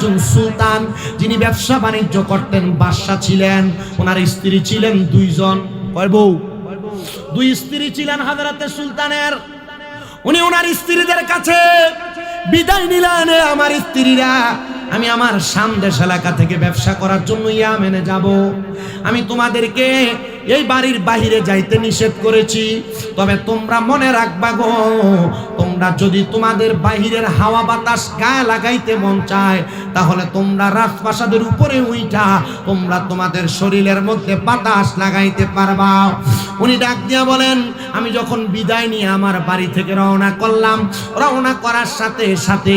একজন সুলতান, যিনি ব্যবসা বাণিজ্য করতেন, বাদশা ছিলেন। ওনার স্ত্রী ছিলেন দুইজন। কয় বউ? দুই স্ত্রী ছিলেন হযরতে সুলতানের। উনি ওনার স্ত্রীদের কাছে বিদায় নিলেন, আমার স্ত্রীরা, আমি আমার শাম দেশ এলাকা থেকে ব্যবসা করার জন্য ইয়ামেনে যাব। আমি তোমাদেরকে এই বাড়ির বাহিরে যাইতে নিষেধ করেছি, তবে তোমরা মনে রাখবা গো, তোমরা যদি তোমাদের বাহিরের হাওয়া বাতাস গায়ে লাগাইতে মন চায়, তাহলে তোমরা রাজপ্রাসাদের উপরে উইঠা তোমরা তোমাদের শরীরের মধ্যে বাতাস লাগাইতে পারবা। উনি ডাক দিয়া বলেন, আমি যখন বিদায় নিয়ে আমার বাড়ি থেকে রওনা করলাম, রওনা করার সাথে সাথে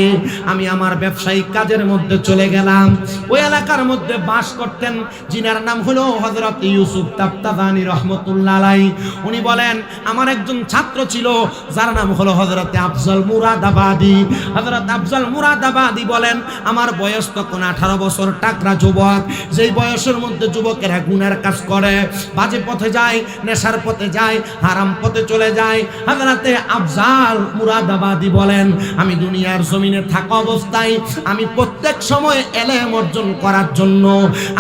আমি আমার ব্যবসায়িক কাজের মধ্যে চলে গেলাম। ওই এলাকার মধ্যে বাস করতেন যিনার নাম হলো হযরত ইউসুফ তাফতাবানী রহমতুল্লাহ আলাইহি। উনি বলেন, আমার একজন ছাত্র ছিল যার নাম হলো হযরত আফজল মুরাদাবাদী। হযরত আফজল মুরাদাবাদী বলেন, আমার বয়স তখন 18 বছর, টাকরা যুবক। যেই বয়সের মধ্যে যুবকেরা গুনার কাজ করে, বাজে পথে যায়, নেশার পথে যায়, হারাম পথে চলে যায়। হযরতে আফজল মুরাদাবাদী বলেন, আমি দুনিয়ার জমিনে থাকা অবস্থায় আমি প্রত্যেক সময় এলেম অর্জন করার জন্য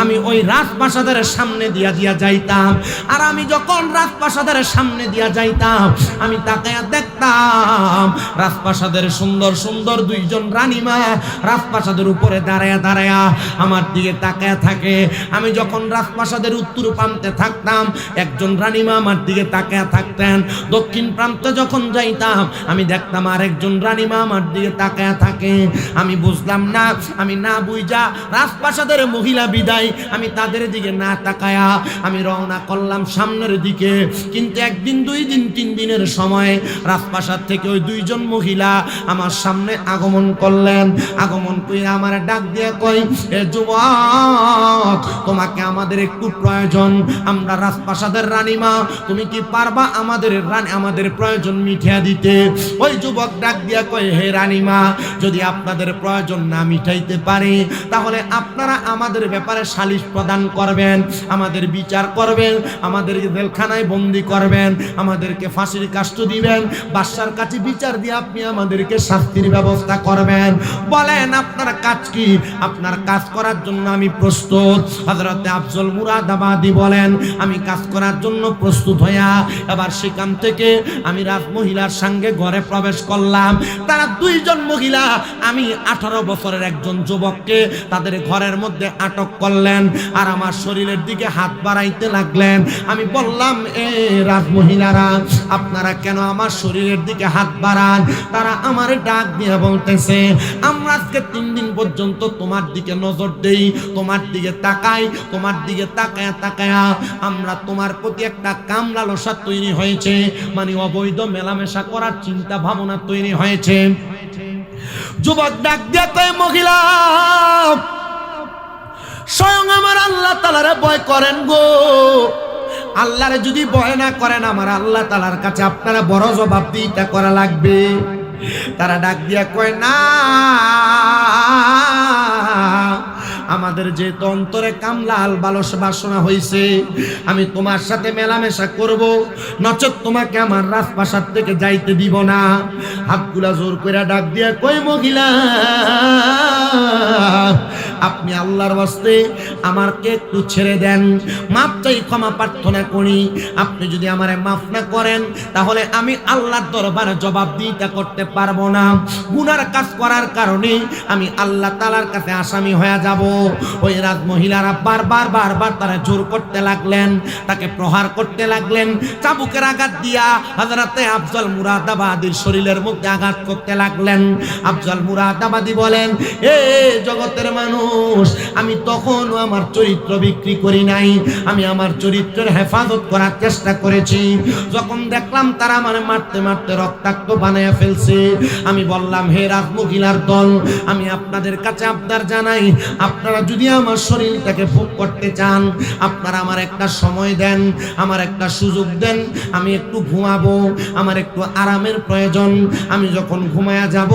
আমি ওই রাজপ্রাসাদের সামনে দিয়া যাইতাম। আর আমি যখন রাজপ্রাসাদের সামনে দিয়া যাইতাম, আমি তাকায়া দেখতাম রাজপ্রাসাদের সুন্দর সুন্দর দুইজন রানীমা রাজপ্রাসাদের উপরে দাঁড়ায়া দাঁড়ায়া আমার দিকে তাকায়া থাকে। আমি যখন রাজপ্রাসাদের উত্তর প্রান্তে থাকতাম, একজন রানীমা আমার দিকে তাকায়া থাকতেন। দক্ষিণ প্রান্তে যখন যাইতাম, আমি দেখতাম আরেকজন রানীমা আমার দিকে তাকায়া থাকে। আমি বুঝলাম না, আমি না বুঝা রাজপ্রাসাদের মহিলা বিদায় আমি তাদের দিকে না তাকায়া আমি রওনা করলাম সামনের দিকে। কিন্তু একদিন, দুই দিন, 3 দিনের সময় রাজপ্রাসাদ থেকে ওই দুইজন মহিলা আমার সামনে আগমন করলেন। আগমন করে আমার ডাক দিয়ে কই, এ যুবক, তোমাকে আমাদের একটু প্রয়োজন। আমরা রাজপ্রাসাদের রানীমা, তুমি কি পারবা আমাদের প্রয়োজন মিটিয়ে দিতে? ওই যুবক ডাক দিয়া কই, হে রানীমা, যদি আপনাদের প্রয়োজন না মিটাইতে পারে, তাহলে আপনারা আমাদের ব্যাপারে সালিশ প্রদান করবেন, আমাদের বিচার করবেন, আমাদেরকে জেলখানায় বন্দি করবেন, আমাদেরকে ফাঁসির কাষ্ঠ দিবেন, বাদশার কাছে বিচার দিয়ে আপনি আমাদেরকে শাস্তির ব্যবস্থা করবেন। বলেন আপনার কাজ কি? আপনার কাজ করার জন্য আমি প্রস্তুত। হযরতে আফজল মুরাদাবাদী বলেন, আমি কাজ করার জন্য প্রস্তুত হইয়া এবার সেখান থেকে আমি রাজমহিলার সঙ্গে ঘরে প্রবেশ করলাম। তারা দুইজন মহিলা, আমি 18 বছরের একজন যুবককে তাদের ঘরের মধ্যে আটক করলেন আর আমার শরীরের দিকে হাত বাড়াইতে লাগলেন। আমি বললাম, এ রাজমহিলারা, আপনারা কেন আমার শরীরের দিকে হাত বাড়ান? তারা আমার ডাক দিয়ে বলতেছে, আমরা আজকে 3 দিন পর্যন্ত তোমার দিকে নজর দেই, তোমার দিকে তাকাই, তোমার দিকে তাকায়া তাকায়া আমরা তোমার প্রতি একটা কাম লালসা তৈরি হয়েছে, মানে অবৈধ মেলামেশা করার চিন্তা ভাবনা তৈরি হয়েছে। যুবক ডাক দিয়ে কয়, মহিলা, স্বয়ং আমার আল্লাহ তাআলারে ভয় করেন গো। আল্লাহরে যদি ভয় না করেন, আমার আল্লাহ তাআলার কাছে আপনারা বড় জবাবদিহিতা করা লাগবে। তারা ডাক দিয়া কয়, না, আমাদের যে অন্তরে কামলাল বাসনা হয়েছে, আমি তোমার সাথে মেলামেশা করব, নচেত তোমাকে আমার রাজপ্রাসাদ থেকে যাইতে দিব না। হাতগুলা জোর করে ডাক দিয়া কই, মহিলা, আপনি আল্লাহর ওয়াস্তে আমাকে একটু ছেড়ে দেন, মাপ চাই, ক্ষমা প্রার্থনা করি। আপনি যদি আমারে মাফ না করেন, তাহলে আমি আল্লাহর দরবারে জবাবদিহিতা করতে পারবো না। গুনার কাজ করার কারণে আমি আল্লাহ তাআলার কাছে আসামি হয়ে যাব। ওই রাজমহিলারা বারবার তারা জোর করতে লাগলেন, তাকে প্রহার করতে লাগলেন, চাবুকের আঘাত দিয়া হযরতে আফজল মুরাদাবাদীর শরীরের মধ্যে আঘাত করতে লাগলেন। আফজল মুরাদাবাদী বলেন, এ জগতের মানুষ, আমি তখনও আমার চরিত্র বিক্রি করি নাই, আমি আমার চরিত্রের হেফাজত করার চেষ্টা করেছি। যখন দেখলাম তারা আমার মারতে মারতে রক্তাক্ত বানায়া ফেলছে, আমি বললাম, হে রাজমহিলার দল, আমি আপনাদের কাছে আবদার জানাই, আপনারা যদি আমার শরীরটাকে ভোগ করতে চান, আপনারা আমার একটা সময় দেন, আমার একটা সুযোগ দেন, আমি একটু ঘুমাবো, আমার একটু আরামের প্রয়োজন। আমি যখন ঘুমায়া যাব,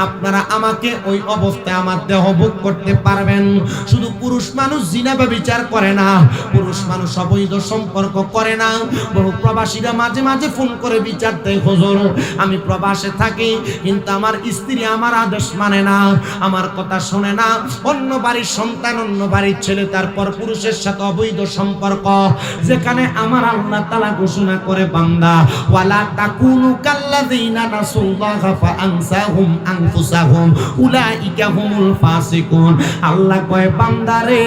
আপনারা আমাকে ওই অবস্থায় আমার দেহ ভোগ করতে পারবেন পাবেন। শুধু পুরুষ মানুষ জিনা ব্যভিচার করে না, পুরুষ মানুষ অবৈধ সম্পর্ক করে না। বহু প্রবাসীরা মাঝে মাঝে ফোন করে বিচার দেয়, হুজুর আমি প্রবাসে থাকি কিন্তু আমার স্ত্রী আমার আদেশ মানে না, আমার কথা শোনে না, অন্য বাড়ির সন্তান অন্য বাড়ির ছেলে তারপর পুরুষের সাথে অবৈধ সম্পর্ক। যেখানে আমার আল্লাহ তাআলা ঘোষণা করে বান্দা ওয়ালা তাকুনু কাল্লাযিনা নাসুল্লাহা ফাআনসাহুম আনফুসাহুম উলাইকা হুমুল ফাসিকুন। আল্লাহ কয় বান্দারে,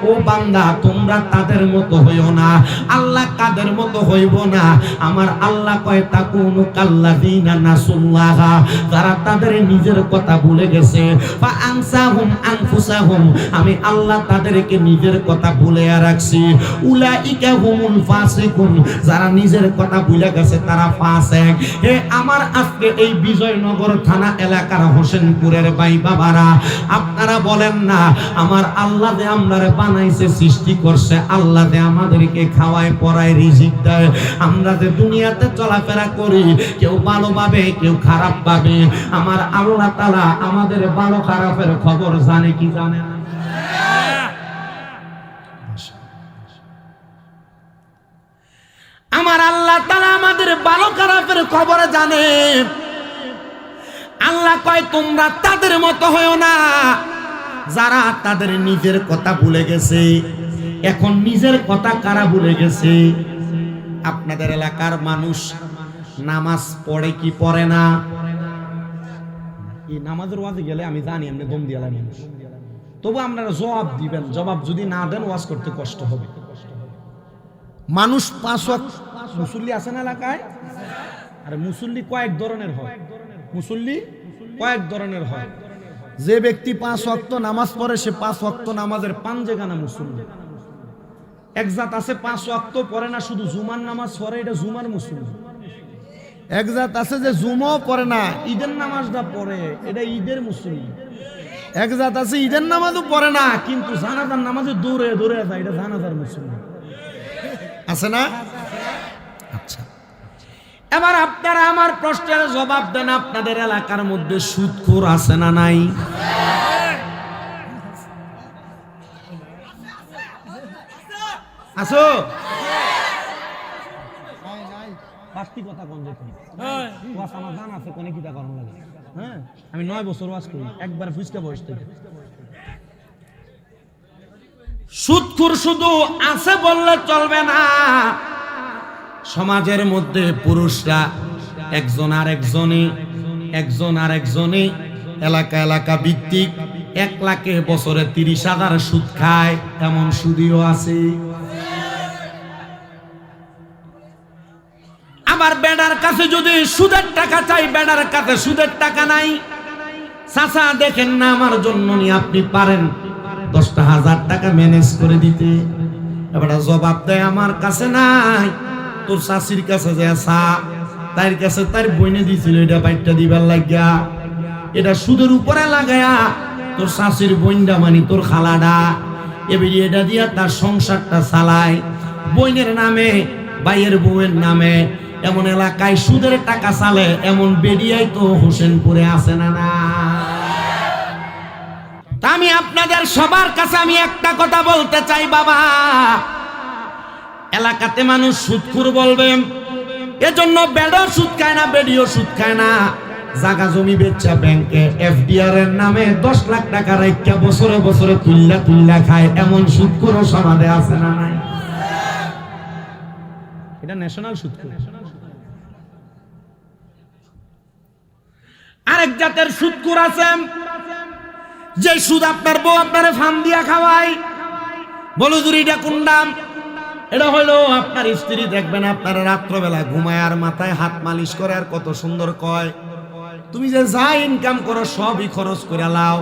ও বান্দা তোমরা তাদের মতো হইও না। আল্লাহ কাদের মতো হইব না? আমার আল্লাহ কয় তাকুনু কাল্লাযিনা নাসুল্লাহা, যারা তাদের নিজের কথা ভুলে গেছে, ফাআনসাহুম আনফুসাহুম, আমি আল্লাহ তাদেরকে নিজের কথা ভুলে রাখছি। উলাইকা হুমুল ফাসিকুন, যারা নিজের কথা ভুলে গেছে তারা ফাসিক। হে আমার আজকে এই বিজয়নগর থানা এলাকার হোসেনপুরের ভাই বাবারা, আপনারা বলেন না আমার আল্লাহ দে আমরারে বানাইছে, সৃষ্টি করছে, আল্লাহ দে আমাদেরকে খাওয়ায় পড়ায় রিজিক দেয়, আমরা যে দুনিয়াতে চলাফেরা করি কেউ ভালো ভাবে কেউ খারাপ ভাবে, আমার আল্লাহ তাআলা আমাদের ভালো খারাপের খবর জানে কি জানে না? আমার আল্লাহ তাআলা আমাদের ভালো খারাপের খবর জানে। আল্লাহ কয় তোমরা তাদের মতো হয়ো না যারা তাদের নিজের কথা ভুলে গেছে। এখন নিজের কথা কারা ভুলে গেছে? আপনাদের এলাকার মানুষ নামাজ পড়ে কি পড়ে না? এই নামাজের ওয়াজে গেলে আমি জানি আপনি দম দিয়ে মানুষ, তবু আপনারা জবাব দিবেন, জবাব যদি না দেন ওয়াজ করতে কষ্ট হবে। মানুষ 5 ওয়াক্ত মুসল্লি আছেন এলাকায়, আরে মুসল্লি কয়েক ধরনের হয়, মুসল্লি কয়েক ধরনের হয়। যে ব্যক্তি 5 ওয়াক্ত নামাজ পড়ে সে 5 ওয়াক্ত নামাজের পাঞ্জেগানা মুসল্লি। এক জাত আছে 5 ওয়াক্ত পড়ে না, শুধু জুমার নামাজ পড়ে, এটা জুমার মুসল্লি। এক জাত আছে যে জুমাও পড়ে না, ঈদের নামাজটা পড়ে, এটা ঈদের মুসল্লি। এক জাত আছে ঈদের নামাজও পড়ে না কিন্তু জানাজার নামাজে দৌড়ে দৌড়ে যায়, এটা জানাজার মুসল্লি। আছে না? আচ্ছা, এবার আপনারা আমার প্রশ্নের জবাব দেন, আপনাদের এলাকার মধ্যে সুদখোর আছে না নাই? আসো বাস্তি কথা কোন যেত ওয়াজ আমার জানা আছে কোনে কিটা করন লাগে। হ্যাঁ, আমি 9 বছর ওয়াজ করি, একবার ফুসকা বয়স থেকে। সুদখোর শুধু আছে বললে চলবে না, সমাজের মধ্যে পুরুষরা একজন আর একজনে এলাকা এলাকা ভিত্তিক 1 লাখে বছরে 30,000 সুদ খায়, এমন সুদিও আছে। আবার বেডার কাছে যদি সুদের টাকা চাই, বেডার কাছে সুদের টাকা নাই। চাচা দেখেন না আমার জন্য নি আপনি পারেন 10,000 টাকা ম্যানেজ করে দিতে, এবার জবাব দেয় আমার কাছে নাই, তোর শাশির কাছে যায় সা, তার কাছে তার বইনে দিছিল, এটা বাইটটা দিবার লাগিয়া এটা সুদের উপরে লাগায়া তোর শাশির বইনটা মানে তোর খালাডা এবারে এটা দিয়া তার সংসারটা চালায়, বইনের নামে ভাইয়ের বউয়ের নামে। এমন এলাকায় সুদের টাকা চালে, এমন বেরিয়াই তো হোসেনপুরে আছে না না? তা আমি আপনাদের সবার কাছে আমি একটা কথা বলতে চাই, বাবা এলাকাতে মানুষ সুদখোর বলবেন, এজন্য বেডও সুদ খায় না, বেডিও সুদ খায় না। জায়গা জমি বেচা ব্যাংকে এফডিআর এর নামে 10 লাখ টাকা রাখা বছরে বছরে তুল্লা খায়, এমন সুদখোর সমাজে আছে না নাই? এটা ন্যাশনাল সুদখোর। আরেক জাতের সুদখোর আছে, যে সুদ আপনার বউ আপনারে ফান দিয়া খাওয়ায়। বলো জুরিটা কোন দাম? এটা হলো আপনার স্ত্রী, দেখবেন আপনার রাত্রবেলা ঘুমায় আর মাথায় হাত মালিশ করে আর কত সুন্দর কয়, তুমি যে যা ইনকাম করো সবই খরচ করে লাও।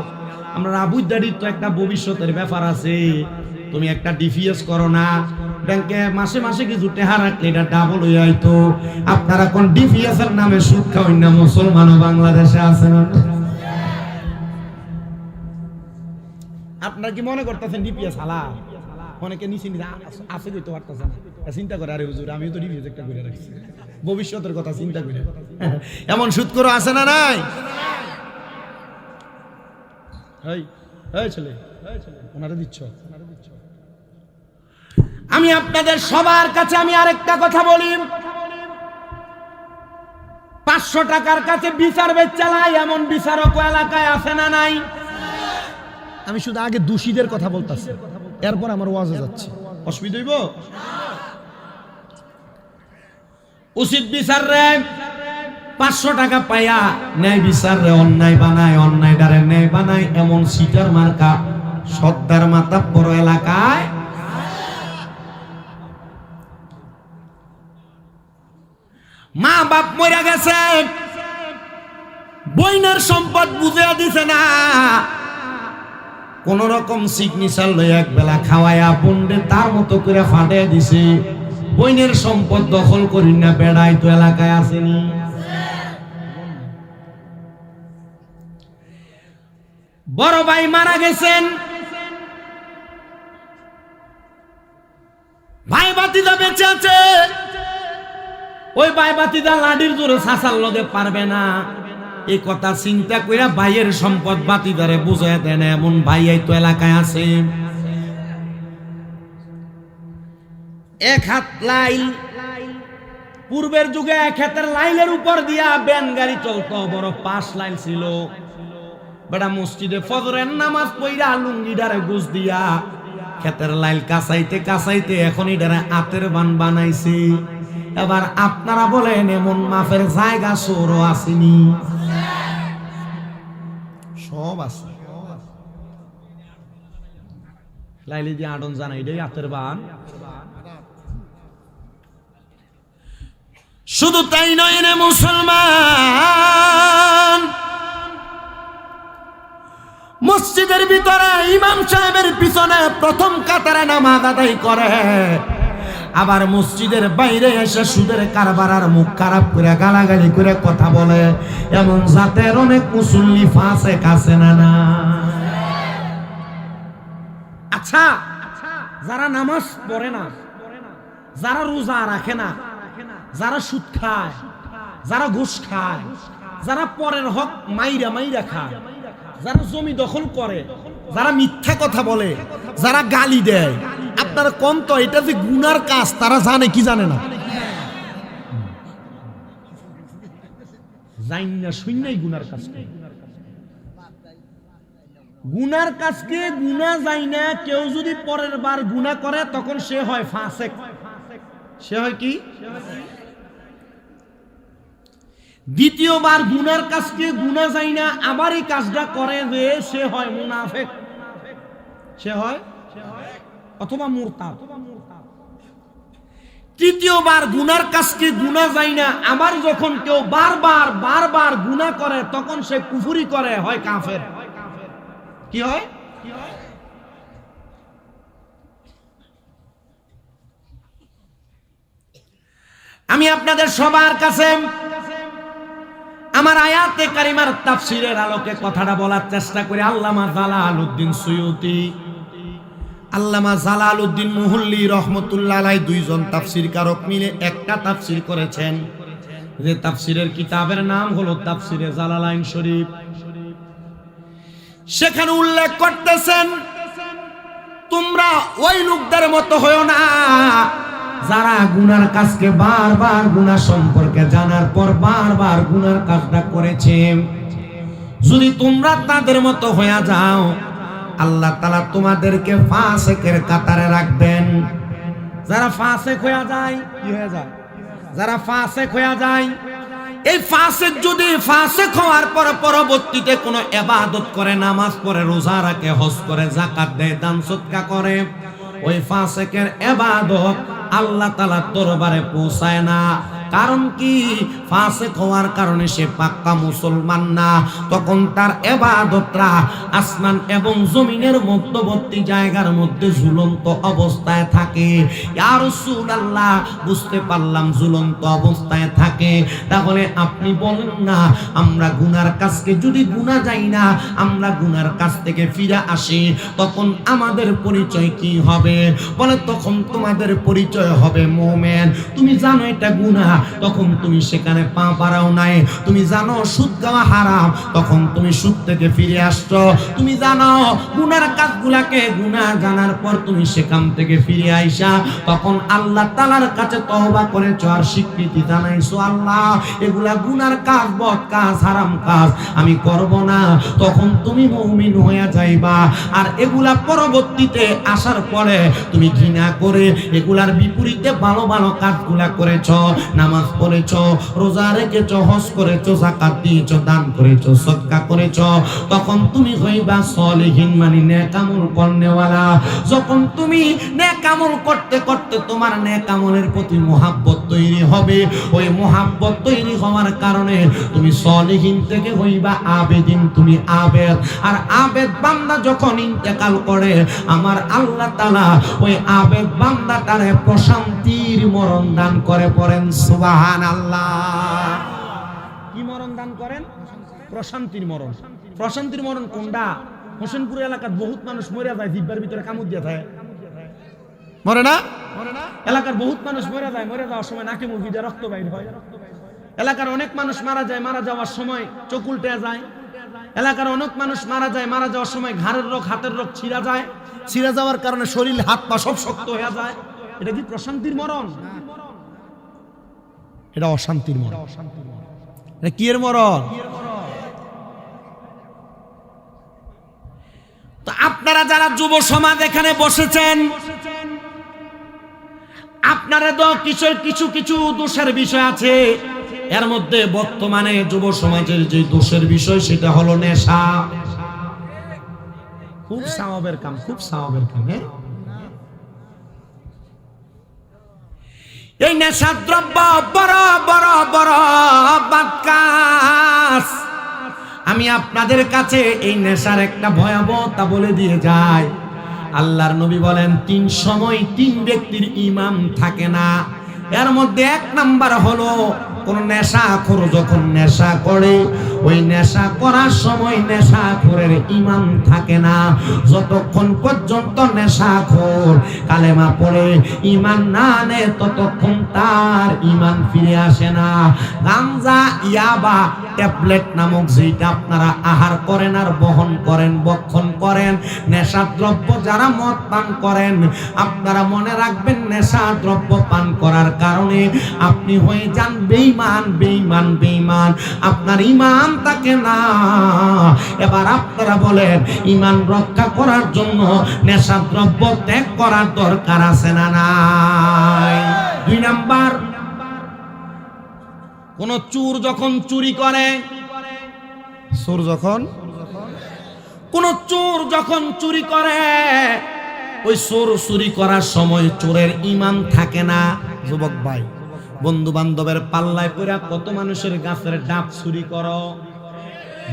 আমরা আবুদারির তো একটা ভবিষ্যতের ব্যাপার আছে, তুমি একটা ডিপিএস করো না, ব্যাংকে মাসে মাসে কিছু টাকা রাখলে এটা ডাবল হয়ে আইতো। আপনারা কোন ডিপিএস এর নামে সুদ খাওয়াই না? মুসলমানও বাংলাদেশে আছে না? আপনারা কি মনে করতেছেন ডিপিএস হালাল? অনেকে নিচে আছে কইতে পারতেছে না, চিন্তা করে আরে হুজুর আমিও তো ডিপিএস একটা করে রাখছি, ভবিষ্যতের কথা চিন্তা করে। এমন সুদখোর আছে না নাই? এই ছেলে ওনারে দিচ্ছ। আমি আপনাদের সবার কাছে আমি আরেকটা কথা বলি, 500 টাকার কাছে বিচার বেচালাই এমন বিচারক এলাকায় আছে না নাই? আমি শুধু আগে দোষীদের কথা বলতেছি, এরপর আমার ওয়াজে যাচ্ছে, অসুবিধা হইব? উচিত বিচার রে 500 টাকা পাইয়া ন্যায় বিচার রে অন্যায় বানায়, অন্যায় দ্বারা ন্যায় বানায় এমন সিটার মার্কা সর্দার মাথা বড় এলাকায়। মা বাপ মরে গেছে, বইনের সম্পদ বুঝিয়া দিছে না, কোন রকম সিগনেচার লই এক বেলা খাওয়াইয়া বন্ডে তার মতো করে ফাটিয়ে দিছে। বইনের সম্পদ দখল করি না, বেড়াই তো এলাকায় আসেনি। বড় ভাই মারা গেছেন, ভাই বাতিদা বেঁচে আছে, ওই ভাই বাতিদা লাডির জোরে শাসার লগে পারবে না, এই কথা চিন্তা কইরা ভাইয়ের সম্পদ বাতিদারে বুঝায় দেন এমন ভাই এই তো এলাকায় আছে। এক হাত লাইল, পূর্বের যুগে এক হাতের লাইলের উপর দিয়া ব্যান গাড়ি চলতো, বড় 5 লাইন ছিল। বেটা মসজিদে ফজরের নামাজ পড়া লুঙ্গিডারে গুজ দিয়া ক্ষেতের লাইল কাঁচাইতে কাঁচাইতে এখন এটারে আতের বান বানাইছে। এবার আপনারা বলেন এমন মাফের জায়গা সৌরও আসেনি? সব আছে। লাইলি দিয়ে আডন জানা এটাই আতের বান। শুধু তাই নয় রে মুসলমান, মসজিদের ভিতরে ইমাম সাহেবের পিছনে প্রথম কাতারে নামাজ আদায় করে, আবার মসজিদের বাইরে এসে সুদের কারবার আর মুখ খারাপ করে গালাগালি করে কথা বলে এমন জাতের অনেক মুসল্লি ফাসেক আছে না না? আচ্ছা, যারা নামাজ পড়ে না, যারা রোজা রাখে না, যারা সুদ খায়, যারা ঘুষ খায়, যারা পরের হক মাইরা মাইরা খায়, যারা জমি দখল করে, যারা মিথ্যা কথা বলে, যারা গালি দেয়, আপনারা কোন তো এটা যে গুনার কাজ তারা জানে কি জানে না? জানি না, শুননাই গুনার কাজ। গুনার কাজকে গুনাহ যায় না। কেউ যদি পরের বার গুনাহ করে তখন সে হয় ফাসেক। সে হয় কি? দ্বিতীয়বার গুনার কাজকে গুনাহ যায় না, আবার এই কাজটা করে যে সে হয় মুনাফিক, সে হয় অথবা মুরতাদ। তৃতীয়বার গুনার কাজকে গুনাহ যায় না, আবার যখন কেউ বারবার গুনাহ করে তখন সে কুফরি করে, হয় কাফের। কি হয়? আমি আপনাদের সবার কাছে আমার আয়াতে কারিমার তাফসীরের আলোকে কথাটা বলার চেষ্টা করি। আল্লামা জালালউদ্দিন সুয়ুতি, আল্লামা জালালউদ্দিন মুহল্লি রহমতুল্লাহ আলাইহি দুইজন তাফসীর কারক মিলে একটা তাফসীর করেছেন, যে তাফসীরের কিতাবের নাম হলো তাফসীরে জালালাইন শরীফ। সেখানে উল্লেখ করতেছেন, তোমরা ওই লোকদের মতো হয়ো না যারা গুনার কাজকে বারবার গুনাহ সম্পর্কে জানার পর বারবার গুনার কাজটা করেছে। যদি তোমরা তাদের মতো হয়ে যাও, আল্লাহ তাআলা তোমাদেরকে ফাসিকের কাতারে রাখবেন। যারা ফাসিক হয়ে যায়, কি হয়ে যায়? যারা ফাসিক হয়ে যায়, এই ফাসিক যদি ফাসিক হওয়ার পর পরবর্তীতে কোনো ইবাদত করে, নামাজ পড়ে, রোজা রাখে, হজ করে, যাকাত দেয়, দান সদকা করে, ওই ফাসিকের ইবাদত আল্লাহ তাআলার দরবারে পৌঁছায় না। কারণ কি? ফাসিক হওয়ার কারণে সে পাক্কা মুসলমান না। তখন তার ইবাদতরা আসমান এবং জমিনের মধ্যবর্তী জায়গার মধ্যে ঝুলন্ত অবস্থায় থাকে। ইয়া রাসূলুল্লাহ, বুঝতে পারলাম ঝুলন্ত অবস্থায় থাকে। তাহলে আপনি বলেন না, আমরা গুনার কাজকে যদি গুনাহ যাই না, আমরা গুনার কাজ থেকে ফিরে আসি, তখন আমাদের পরিচয় কি হবে? বলে তখন তোমাদের পরিচয় হবে মুমিন। তুমি জানো এটা গুনাহ, তখন তুমি সেখানে পা বাড়াও নাই। তুমি জানো সুদ খাওয়া হারাম, তখন তুমি সুদ থেকে ফিরে আসছো। তুমি জানো গুনার কাজগুলাকে, গুনাহ জানার পর তুমি সেখান থেকে ফিরে আইসা তখন আল্লাহ তাআলার কাছে তওবা করেছো আর স্বীকৃতি জানাইছো, আল্লাহ এগুলা গুনার কাজ, বদ কাজ, হারাম কাজ আমি করব না। তখন তুমি মুমিন হয়ে যাইবা। আর এগুলা পরবর্তীতে আসার পরে তুমি ঘৃণা করে এগুলার বিপরীতে ভালো ভালো কাজগুলা করেছো, নামাজ পড়েছো, রোজা রেখেছো, হজ করেছো, যাকাত দিয়েছো, দান করেছো, সদকা করেছো, তখন তুমি হইবা সলিহিন, মানে নেক আমল করনেওয়ালা। যখন তুমি নেক আমল করতে করতে তোমার নেক আমলের প্রতি মুহাব্বত তৈরি হবে, ওই মুহাব্বত তৈরি হওয়ার কারণে তুমি সলিহিন থেকে হইবা আবেদিন, তুমি আবেদ। আর আবেদ বান্দা যখন ইন্তেকাল করে আমার আল্লাহ তাআলা ওই আবেদ বান্দাটারে প্রশান্তির মরণ দান করে। পড়েন সুবহানাল্লাহ। কি মরণ দান করেন? প্রশান্তির মরণ। প্রশান্তির মরণ কোনটা? হোসেনপুর এলাকার বহুত মানুষ মরে যায়, জিব্বার ভিতরে কামড় দিয়ে থাকে, মরে না? এলাকার বহুত মানুষ মরে যায়, মরে যাওয়ার সময় নাকে মুখ দিয়ে রক্ত বাইর হয়। এলাকার অনেক মানুষ মারা যায়, মারা যাওয়ার সময় চোখ উল্টে যায়। এলাকার অনেক মানুষ মারা যায়, মারা যাওয়ার সময় ঘাড়ের রোগ, হাতের রোগ ছিঁড়া যায়, ছিঁড়া যাওয়ার কারণে শরীর, হাত পা সব শক্ত হয়ে যায়। এটা কি প্রশান্তির মরণ? এটা অশান্তির মরণ। এটা কি এর মরণ? তো আপনারা যারা যুব সমাজ এখানে বসেছেন, আপনারা তো কিছু কিছু দোষের বিষয় আছে। এর মধ্যে বর্তমানে যুব সমাজের যে দোষের বিষয় সেটা হলো নেশা। খুব সওয়াবের কাম, খুব সওয়াবের কাম। এই নেশা দ্রব্য বড় বড় বড় বাদকাস। আমি আপনাদের কাছে এই নেশার একটা ভয়াবহতা বলে দিয়ে যাই। আল্লাহর নবী বলেন 3 সময় 3 ব্যক্তির ঈমান থাকে না। এর মধ্যে 1 নাম্বার হলো কোন নেশাখোর যখন নেশা করে, ওই নেশা করার সময় নেশাখোরের ঈমান থাকে না। যতক্ষণ পর্যন্ত নেশাখোর কালেমা পড়ে ঈমান না আনে ততক্ষণ তার ঈমান ফিরে আসে না। গাঞ্জা, ইয়াবা, ট্যাবলেট নামক যেটা আপনারা আহার করেন আর বহন করেন, বক্ষণ করেন, নেশা দ্রব্য যারা মদ পান করেন, আপনারা মনে রাখবেন নেশা দ্রব্য পান করার কারণে আপনি হয়ে যান বেঈমান, বেঈমান, বেঈমান। আপনার ঈমান থাকে না। এবার আপনারা বলেন ঈমান রক্ষা করার জন্য নেশা দ্রব্য ত্যাগ করার দরকার আছে না নাই? 2 নাম্বার, কোন চোর যখন চুরি করে, কোন চোর যখন চুরি করে, ওই চোর চুরি করার সময় চোরের ঈমান থাকে না। যুবক ভাই, বন্ধু বান্ধবের পাল্লায় পড়া কত মানুষের গাছের ডাব চুরি করো,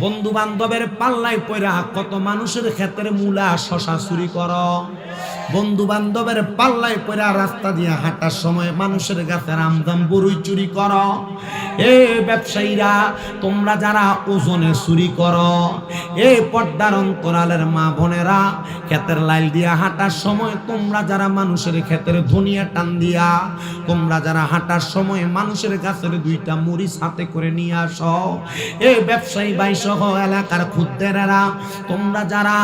বন্ধু বান্ধবের পাল্লায় পড়া কত মানুষের ক্ষেতের মূলা, শশা চুরি করো, বন্ধু বান্ধবের পাল্লায় পড়া রাস্তা দিয়ে হাঁটার সময় মানুষের গাছের আমদাম বড়ই চুরি করো। এ ব্যবসায়ীরা, তোমরা যারা ওজনে চুরি করো, এ পর্দার অন্তরালের মা বোনেরা, ক্ষেতের লাইল দিয়া হাঁটার সময় তোমরা যারা মানুষের ক্ষেতের ধনিয়া টান দিয়া, তোমরা যারা হাঁটার সময় মানুষের গাছের 2টা মরিচ হাতে করে নিয়ে আসো, এ ব্যবসায়ী ভাই সহ এলাকার খুদ্দেরেরা, তোমরা যারা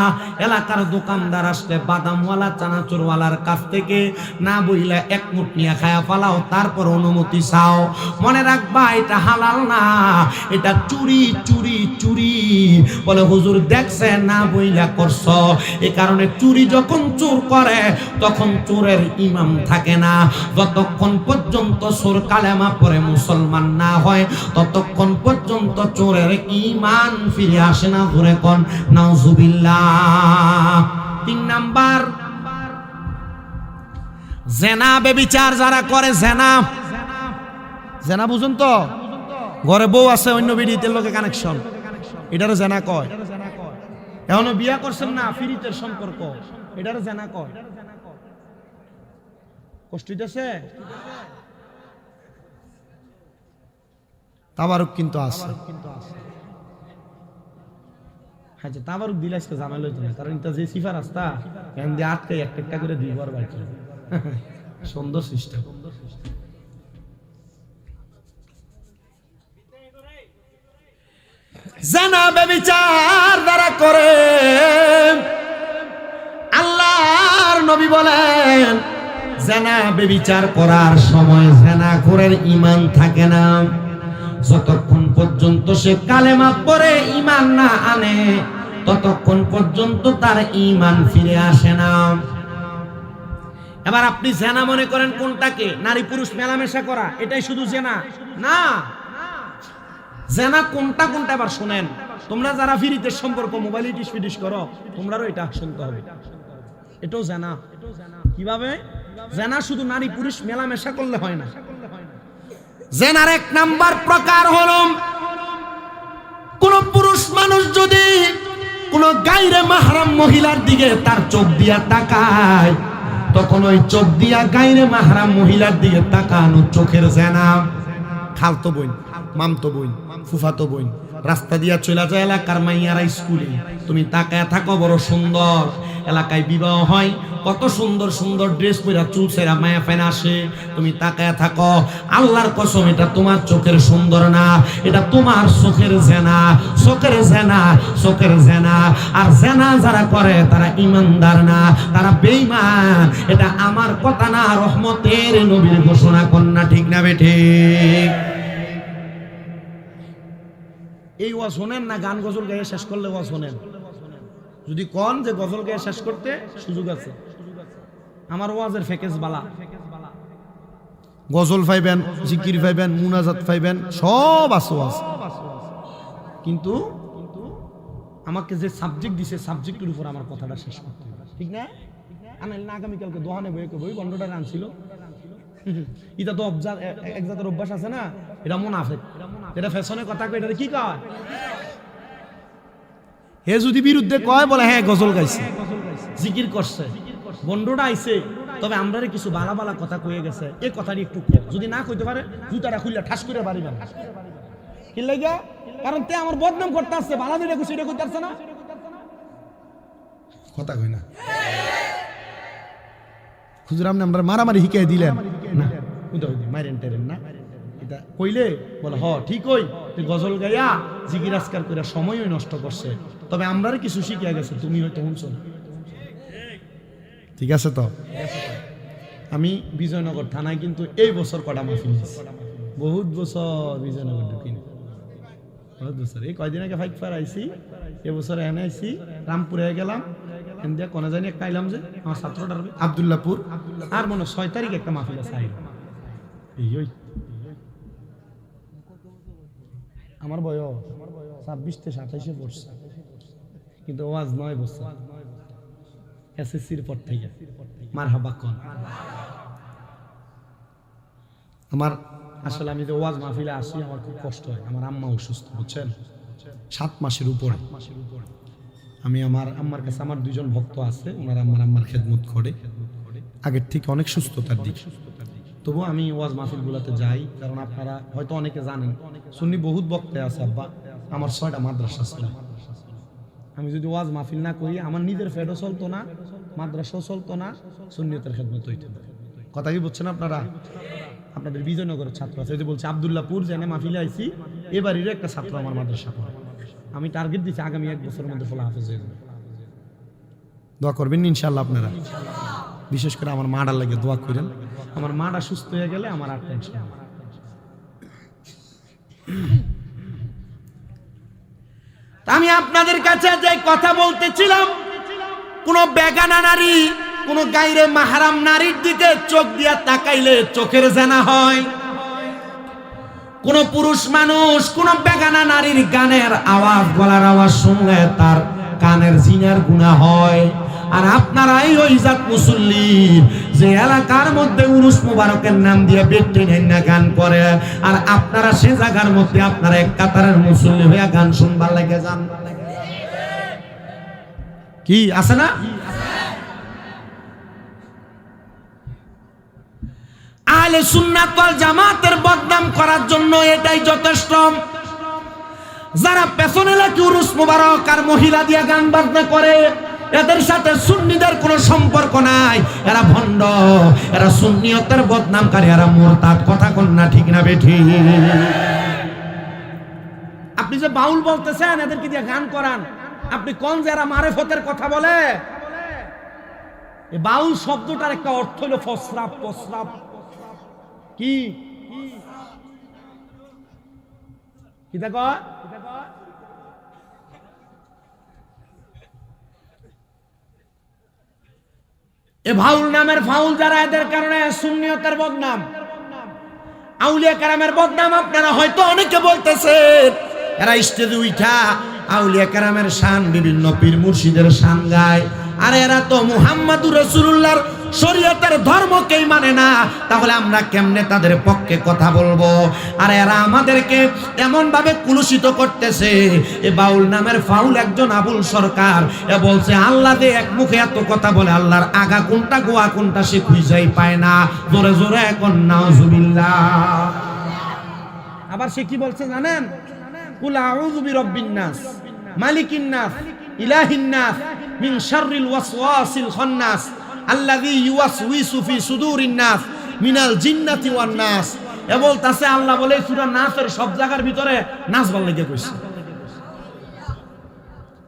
এলাকার দোকানদার আসলে বাদামওয়ালা, চানাচুরওয়ালার কাছ থেকে না বইলা 1 মুঠ নিয়ে খায়া ফালাও, তারপর অনুমতি চাও, মনে রাখবা এটা হালাল না, এটা চুরি, চুরি, চুরি। বলে হুজুর দেখছে না বইলা করছ। এই কারণে চুরি যখন চোর করে তখন চোরের ঈমান থাকে না। যতক্ষণ পর্যন্ত চোর কালেমা পড়ে মুসলমান না হয় ততক্ষণ পর্যন্ত চোরের ঈমান ফিরে আসে না। ধরে কোন নাউজুবিল্লাহ। 3 নাম্বার, জেনা বেবিচার যারা করে, জেনা বুঝুন তো, ঘরে বউ আছে অন্য বিড়িতে লোকে কানেকশন, এটারও জেনা কয়। এখনো বিয়া করছেন না, ফিরিতের সম্পর্ক, এটারও জেনা কয়। কষ্ট হইতেছে? তাবারুক কিন্তু আছে। হ্যাঁ, তাবারুক দিলে আজকে জানাইল হইতো না, কারণ এটা যে সিফা রাস্তা এখান দিয়ে আটকে একটা করে 2 বার বাইক সুন্দর সিস্টেম। জিনা ব্যভিচার যারা করে, আল্লাহর নবী বলেন জিনা ব্যভিচার করার সময় জিনাখোরের ঈমান থাকে না। যতক্ষণ পর্যন্ত সে কালেমা পড়ে ঈমান না আনে, ততক্ষণ পর্যন্ত তার ঈমান ফিরে আসে না। এবার আপনি জিনা মনে করেন কোনটাকে? নারী পুরুষ মেলামেশা করা, এটাই শুধু জিনা না। জিনা কোনটা কোনটা এবার শুনেন। তোমরা যারা ফিরিতে সম্পর্ক মোবাইল ইটিস করো, তোমরাও এটা শুনতে হবে, এটাও জিনা। কিভাবে? জিনা শুধু নারী পুরুষ মেলামেশা করলে হয় না। জিনার এক নাম্বার প্রকার হলো, কোন পুরুষ মানুষ যদি কোন গায়রে মাহরাম মহিলার দিকে তার চোখ দিয়া তাকায়, তখন ওই চোখ দিয়া গায়রে মাহরাম মহিলার দিকে তাকানো চোখের জিনা। খালতো বোন, মামতো বোন, ফুফাতো বোন রাস্তা দিয়া চলে যায় এলাকার মাইয়ারা স্কুলে, তুমি তাকায় থাকো, বড় সুন্দর। এলাকায় বিবাহ হয়, কত সুন্দর সুন্দর ড্রেস পরে চুল ছেঁড়া মায়া ফেনা আসে, তুমি তাকায় থাকো। আল্লাহর কসম, এটা তোমার চোখের সুন্দর না, এটা তোমার চোখের জিনা, চোখের জিনা, চোখের জিনা। আর জিনা যারা করে তারা ঈমানদার না, তারা বেঈমান। এটা আমার কথা না, রহমতের নবীর ঘোষণা কন্যা, ঠিক না বেঠে? এই ওয়াজ শোনেন না, গান গজল গায়ে শেষ করলে ওয়াজ শোনেন। যদি কোন যে গজল গায়ে শেষ করতে সুযোগ আছে, আমার ওয়াজের ফেকেজ বালা। গজল পাইবেন, জিকির পাইবেন, মুনাজাত পাইবেন, সব আছে ওয়াজ। কিন্তু আমাকে যে সাবজেক্ট দিছে, সাবজেক্টের উপর আমার কথাটা শেষ করতে হবে, ঠিক না? না আগামীকালকে দোহানে বই বন্ধটা আনছিল, এটা তো এক জাতের অভ্যাস আছে না, এটা মুনাফিক, এটা ফ্যাশনের কথা কয়, এটা কি কয়? হে যদি বিরুদ্ধে কয়, বলে হ্যাঁ গজল গাইছে, জিকির করছে, বন্ধটা আইছে, তবে আমরা কিছু বালা বালা কথা কয়ে গেছে, এই কথাটি একটু যদি না কইতে পারে, জুতাটা খুললে ঠাস করে বাড়িবেন। কি লাগা? কারণ তে আমার বদনাম করতে আসছে, বালা দুইটা কিছু এটা করতে আসছে না, কথা কই না। হুজুর আপনি আমরা মারামারি শিখাই দিলেন না, মাইরেন টেরেন না, এটা কইলে বলে হ ঠিক হই, তুই গজল গাইয়া জিকির আজকার করে সময়ই নষ্ট করছে, তবে আমরা কিছু শিখিয়া গেছে, তুমি হয়তো শুনছো না। ঠিক আছে তো? আমি বিজয়নগর থানায় কিন্তু এই বছর কটা মাহফিল দিছি, বহুত বছর বিজয়নগর ঢুকিনি, বহুত বছর। এই কয়দিন আগে ফাইক ফার আইসি, এবছর এনে আইসি, রামপুরে গেলাম, ইন্ডিয়া কোনে জানি একটা আইলাম যে আমার ছাত্রটার আব্দুল্লাহপুর, আর মনে 6 তারিখ একটা মাহফিল আছে। আমার বয়স 26 থেকে 27 পড়ছে, কিন্তু ওয়াজ 9 বছর এসএসসির পর থেকে। মারহাবা কোন আমার আসলে আমি যে ওয়াজ মাহফিলে আসি, আমার খুব কষ্ট হয়। আমার আম্মা অসুস্থ, বুঝছেন, 7 মাসের উপরে। আমি আমার আম্মার কাছে, আমার 2জন ভক্ত আছে, ওনারা আম্মার খেদমত করে, আগের থেকে অনেক সুস্থতার দিক। তবু আমি ওয়াজ মাহফিল গুলাতে যাই, কারণ আপনারা হয়তো অনেকে জানেন, সুন্নি বহুত বক্তা আছে আব্বা, আমার 6টা মাদ্রাসা ছিল। আমি যদি ওয়াজ মাহফিল না করি, আমার নিজের ফেডও চলতো না, মাদ্রাসাও চলতো না, সুন্নিয়তের খেদমত হইতো না। কথা কি বুঝছেন আপনারা? আপনাদের বিজয়নগরের ছাত্র আছে, যে বলছে আব্দুল্লাহপুর জেনে মাহফিলে আইছি, এবারের একটা ছাত্র আমার মাদ্রাসা পড়ে। আমি টার্গেট দিচ্ছি আগামী 1 বছরের মধ্যে ফুল হাফেজ হয়ে যাবে। দোয়া করবেন ইনশাআল্লাহ আপনারা, বিশেষ করে আমার মাটার লাগে দোয়া করেন। আমার মাটা সুস্থ হয়ে গেলে আমার আর টেনশন নেই। আমি আপনাদের কাছে যে কথা বলতেছিলাম, কোন বেগানা নারী, কোন গায়রে মাহরাম নারীর দিকে চোখ দিয়া তাকাইলে চোখের জিনা হয়। কোন পুরুষ মানুষ কোন বেগানা নারীর গানের আওয়াজ, গলার আওয়াজ শুনলে তার কানের জিনার গুনাহ হয়। আর আপনারাই ওই জাত মুসল্লি যে এলাকার মধ্যে উরুস মুবারকের নাম দিয়ে বেটে না গান করে, আর আপনারা সে জায়গার মধ্যে আপনারা এক কাতারের মুসল্লি হয়ে গান শুনবার লাগে যান। কি আছে না? আহলে সুন্নাত ওয়াল জামাতের বদনাম করার জন্য এটাই যথেষ্ট। যারা পেছনে লাগে উরুস মুবারক আর মহিলা দিয়ে গান বাজনা করে, এদের সাথে সুন্নিদের কোনো সম্পর্ক নাই, এরা ভণ্ড, এরা সুন্নিয়তের বদনামকারী, এরা মুরতাদ। কথা কোন না, ঠিক না বেঠি? আপনি যে বাউল বলতেছেন, এদেরকে দিয়ে গান করান, আপনি কোন যারা মারেফতের কথা বলে? এই বাউল শব্দটার একটা অর্থ হলো ফসরাব। ফসরাব কি কি দেখো? এ বাউল নামের ফাউল যারা, এদের কারণে সুন্নিয়তের বদনাম, আউলিয়া কেরামের বদনাম। আপনারা হয়তো অনেকে বলতেছেন এরা স্টেজে উঠা আউলিয়া কেরামের শান, বিভিন্ন পীর মুর্শিদের শান গায়। আর এরা তো মুহাম্মাদুর রাসূলুল্লাহর শরীয়তের ধর্মকেই মানে না, তাহলে আমরা কেমনে তাদের পক্ষে কথা বলবো? আর এরা আমাদেরকে এমন ভাবে কুলুষিত করতেছে। এ বাউল নামের ফাউল একজন আবুল সরকার, এ বলছে আল্লাহ দে এক মুখে এত কথা বলে, আল্লাহর আগা কোনটা গোয়া কোনটা সে খুঁজেই পায় না। জোরে জোরে এখন নাউজুবিল্লাহ। আবার সে কি বলছে জানেন? কুল আউযু বিরাব্বিন নাস, মালিকিন নাস, ইলাহিন নাস, মিন শাররিল ওয়াসওয়াসিল খান্নাস, আল্লাযী ইউওয়াসউইসু ফি সুদুরিন নাস মিনাল জিন্নাতি ওয়ান নাস। এ বলতাছে আল্লাহ বলে সূরা নাসের সব জায়গার ভিতরে নাস বল লেগে কইছে।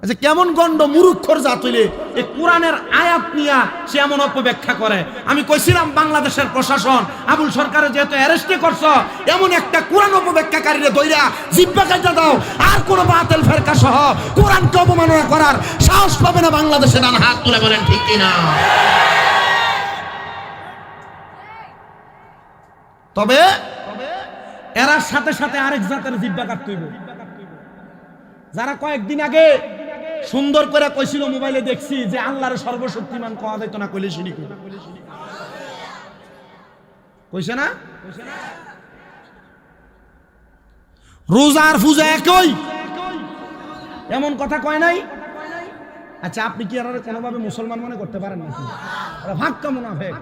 আচ্ছা, কেমন গন্ড মূর্খর জাত হইলে এই কোরআনের আয়াত নিয়া সে এমন অপব্যাখ্যা করে? আমি কইছিলাম বাংলাদেশের প্রশাসন আবুল সরকারের যেহেতু অ্যারেস্টে করছো, এমন একটা কোরআন অপব্যাখ্যাকারীরে দইরা জিব্বা কাটা দাও, আর কোন বাতিল ফেরকা সহ কোরআনকে অবমাননা করার সাহস পাবে না বাংলাদেশে। ডান হাত তুলে বলেন ঠিক কিনা? তবে এর সাথে সাথে আরেক জাতের জিব্বা কাটতে হইব, যারা কয়েকদিন আগে সুন্দর করে কইছিল, মোবাইলে দেখছি যে আল্লাহর সর্বশক্তিমান কওয়া যাইতো না, কইলে শিরিক কইছে না? রোজার পূজা একই, এমন কথা কয় নাই? আচ্ছা, আপনি কি আর কোনোভাবে মুসলমান মনে করতে পারেন নাকি? ভাগ্য মুনাফিক।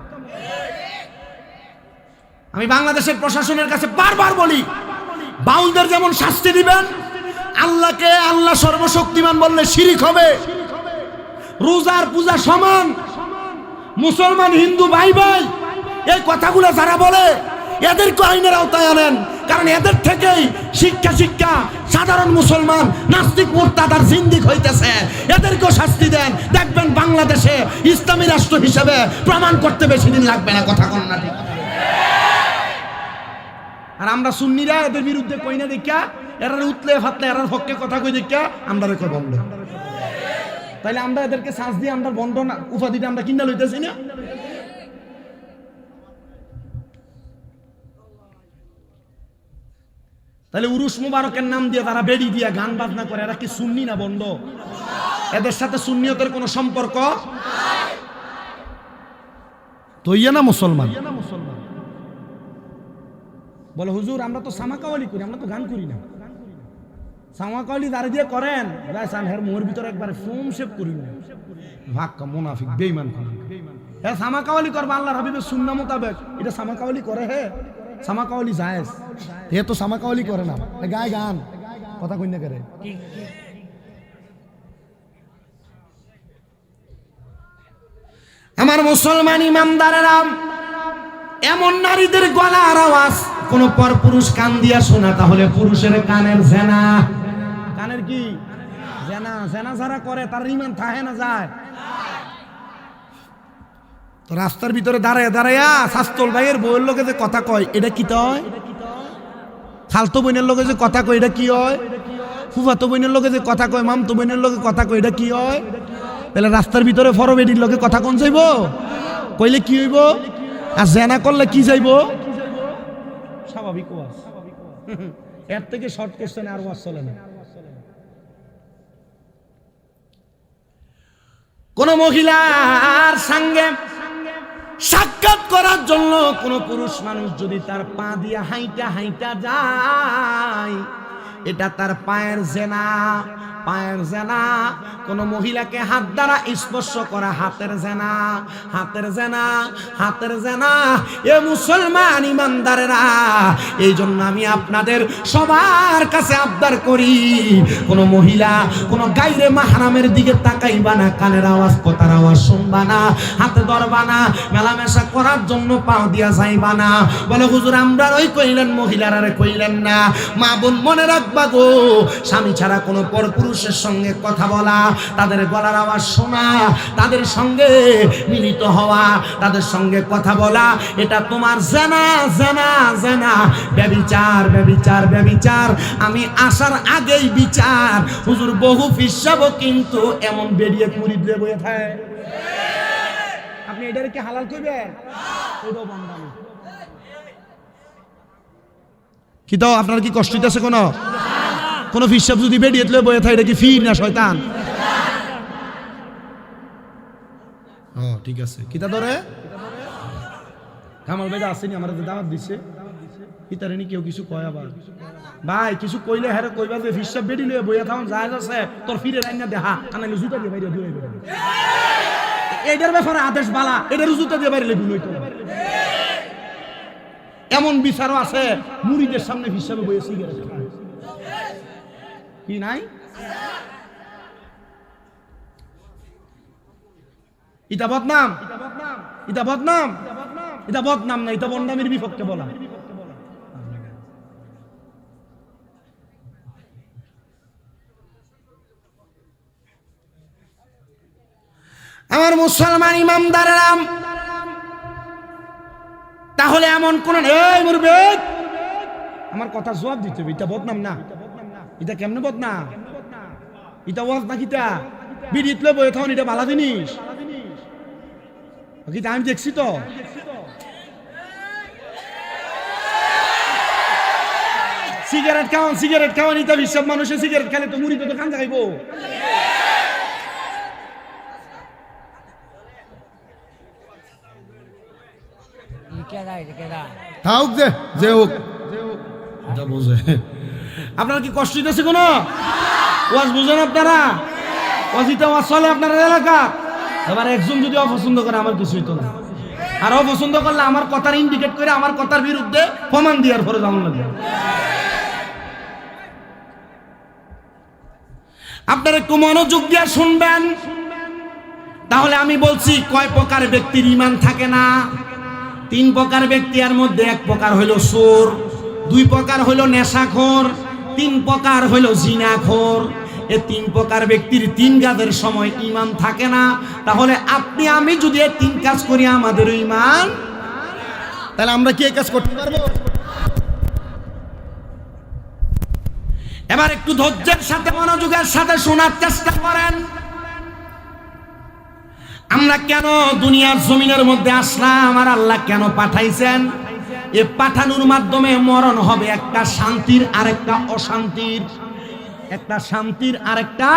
আমি বাংলাদেশের প্রশাসনের কাছে বারবার বলি, বাউলদের যেমন শাস্তি দিবেন, আল্লাহকে আল্লাহ সর্বশক্তিমান বললে শিরিক হবে। রোজার পূজা সমান, মুসলমান হিন্দু ভাই ভাই, এই কথাগুলো যারা বলে এদেরকে আইনের আওতায় আনেন, কারণ এদের থেকেই শিক্ষা সাধারণ মুসলমান নাস্তিক মুরতাদ আর জিন্দিক হইতেছে। এদেরকেও শাস্তি দেন, দেখবেন বাংলাদেশে ইসলামী রাষ্ট্র হিসেবে প্রমাণ করতে বেশি দিন লাগবে না। কথা কোন না ঠিক? আর আমরা সুন্নিরা এদের বিরুদ্ধে কই না দেখা, এরা উতলে ফাতলে এরার পক্ষে কথা কই দেখা আমরা রেখে বন্ধ। তাইলে আমরা এদেরকে শ্বাস দিয়ে আমরা বন্ধ না উপাধিটা আমরা কিনা লইতেছি না? তাহলে উরুস মুবারকের নাম দিয়ে তারা বেড়ি দিয়া গান বাজনা করে, এরা কি সুন্নি না বন্ধ? এদের সাথে সুন্নিয়তের কোনো সম্পর্ক তো ইয়া না মুসলমান। বলে হুজুর আমরা তো সামাকাওয়ালি করি, আমরা তো গান করি না। সামাকাওয়ালি দাঁড়িয়ে দিয়ে করেন, হের মোর ভিতরে একবারে ফোম শেপ করি না। ভাক্কা মুনাফিক বেঈমান। হ্যাঁ, সামাকাওয়ালি করবা আল্লাহর হাবিবের সুন্নাহ মোতাবেক, এটা সামাকাওয়ালি করে। হে সামাকাওয়ালি জায়েজ, হে তো সামাকাওয়ালি করে না, গায় গান কথা কই না করে। আমার মুসলমান ইমানদারেরা, এমন নারীদের গলার আওয়াজ কোন পরপুরুষ কান দিয়া শোনা, তাহলে পুরুষের কানের জেনা। কানের কি জেনা? জেনা যারা করে তার ইমান থাকে না যায়? তো রাস্তার ভিতরে দাঁড়ায় দাঁড়াইয়া শাস্তল ভাইয়ের বউয়ের লোকে যে কথা কয়, এটা কি হয়? খালতো বোনের লোকে যে কথা কয়, এটা কি হয়? ফুফাতো বোনের লোকে যে কথা কয়, মামতো বোনের লোকে কথা কয়, এটা কি হয়? তাহলে রাস্তার ভিতরে ফরবেডির লোকে কথা কোন যাইব? কইলে কি হইব? আর জেনা করলে কি যাইব? স্বাভাবিক ওয়াজ। এর থেকে শর্ট কোশ্চেন আর ওয়াজ চলে না। কোন মহিলার সঙ্গে সাক্ষাৎ করার জন্য কোন পুরুষ মানুষ যদি তার পা দিয়ে হাইটা হাইটা যায়, এটা তার পায়ের জেনা। পায়ের জেনা, কোন মহিলাকে হাত দ্বারা স্পর্শ করা হাতের জেনা, হাতের জেনা, হাতের জেনা। এ মুসলমান ইমানদারেরা, এই জন্য আমি আপনাদের সবার কাছে আবদার করি, কোন মহিলা কোন গায়রে মাহরামের দিকে তাকাইবা না, কানের আওয়াজ কথার আওয়াজ শুনবা না, হাতে ধরবা না, মেলামেশা করার জন্য পাও দিয়া যাইবা না। বলে হুজুর আমরা ওই কইলেন, মহিলারা কইলেন না। মা বোন মনে রাখবা গো, স্বামী ছাড়া কোনো পরপুরুষের সঙ্গে কথা বলা, তাদের গলার আওয়াজ শোনা, তাদের সঙ্গে মিলিত হওয়া, তাদের সঙ্গে কথা বলা, এটা তোমার জানা জানা জানা ব্যভিচার, ব্যভিচার, ব্যভিচার। আমি আসার আগেই বিচার। হুজুর বহু ফিসাবো কিন্তু এমন বেরিয়ে মুরিদ রে বয়ে থাকে। আপনি এটারে কি হালাল কইবেন? ওইটাও বন্ধ কি দাও? আপনার কি কষ্ট হইতেছে? কোন ফিসাব যদি বেরিয়ে বয়ে থাকে, এটা কি ফির না শয়তান? ও ঠিক আছে, কিতা ধরে কামাল ভাই আসেনি, আমার দাওয়াত দিছে, ইতারে নি কেউ কিছু কয় আবার ভাই কিছু কইলে হ্যাঁ কইবা যে ফিসাব বেরি লয়ে বইয়া থাকুন যায় আছে তোর ফিরে রাইনা দেখা আনাইলে জুতা দিয়ে বাইরে দূরে বেরো। এটার ব্যাপারে আদেশ বালা, এটার জুতা দিয়ে বাইরে গুণ হইতো। এমন বিচারও আছে মুড়িদের সামনে ফিসাবে বইয়ে সিগারেট খায়, কি নাই? ইটা বদনাম, ইটা বদনাম, এটা বদনাম না, এটা বদনামের বিপক্ষে বলা। আমার মুসলমান ইমামদারেরা, তাহলে এমন কোন এই মুরবে আমার কথা জবাব দিতে হবে, এটা বদনাম না, এটা কেমনে বদনাম? এটা ওয়াজ না, কিটা বিড়িতলে বয়ে থাকুন, এটা ভালো জিনিস, আমি দেখছি তো। সিগারেট খাওয়ান, সিগারেট খাওয়ান, এটা সব মানুষের সিগারেট খেলে তো মুড়ি তো খান যাইব। আপনারা কি কষ্ট দিতেছে কোন ওয়াজ বুঝেন? আপনারা ওয়াজিটা ওয়াজ চলে আপনার এলাকা। এবার একজন যদি অপছন্দ করে আমার কিছু হইতো না, আর অপছন্দ করলে আমার কথার ইন্ডিকেট করে আমার কথার বিরুদ্ধে প্রমাণ দেওয়ার পরে যেমন লাগবে। আপনারা একটু মনোযোগ দিয়ে শুনবেন, তাহলে আমি বলছি কয় প্রকার ব্যক্তির ঈমান থাকে না। 3 প্রকার ব্যক্তি, এর মধ্যে 1 প্রকার হইল চোর, 2 প্রকার হইল নেশাখোর, 3 প্রকার হইল জিনাখোর। এই 3 প্রকার ব্যক্তির 3 কাজের সময় ঈমান থাকে না। তাহলে আপনি আমি যদি এই 3 কাজ করি আমাদের ঈমান, তাহলে আমরা কি এই কাজ করতে পারবো? এবার একটু ধৈর্যের সাথে মনোযোগের সাথে শোনার চেষ্টা করেন। আমরা কেন দুনিয়ার জমিনের মধ্যে আসলাম, আর আল্লাহ কেন পাঠাইছেন? এ পাঠানোর মাধ্যমে মরণ হবে একটা শান্তির আর একটা অশান্তির, একটা শান্তির আর একটা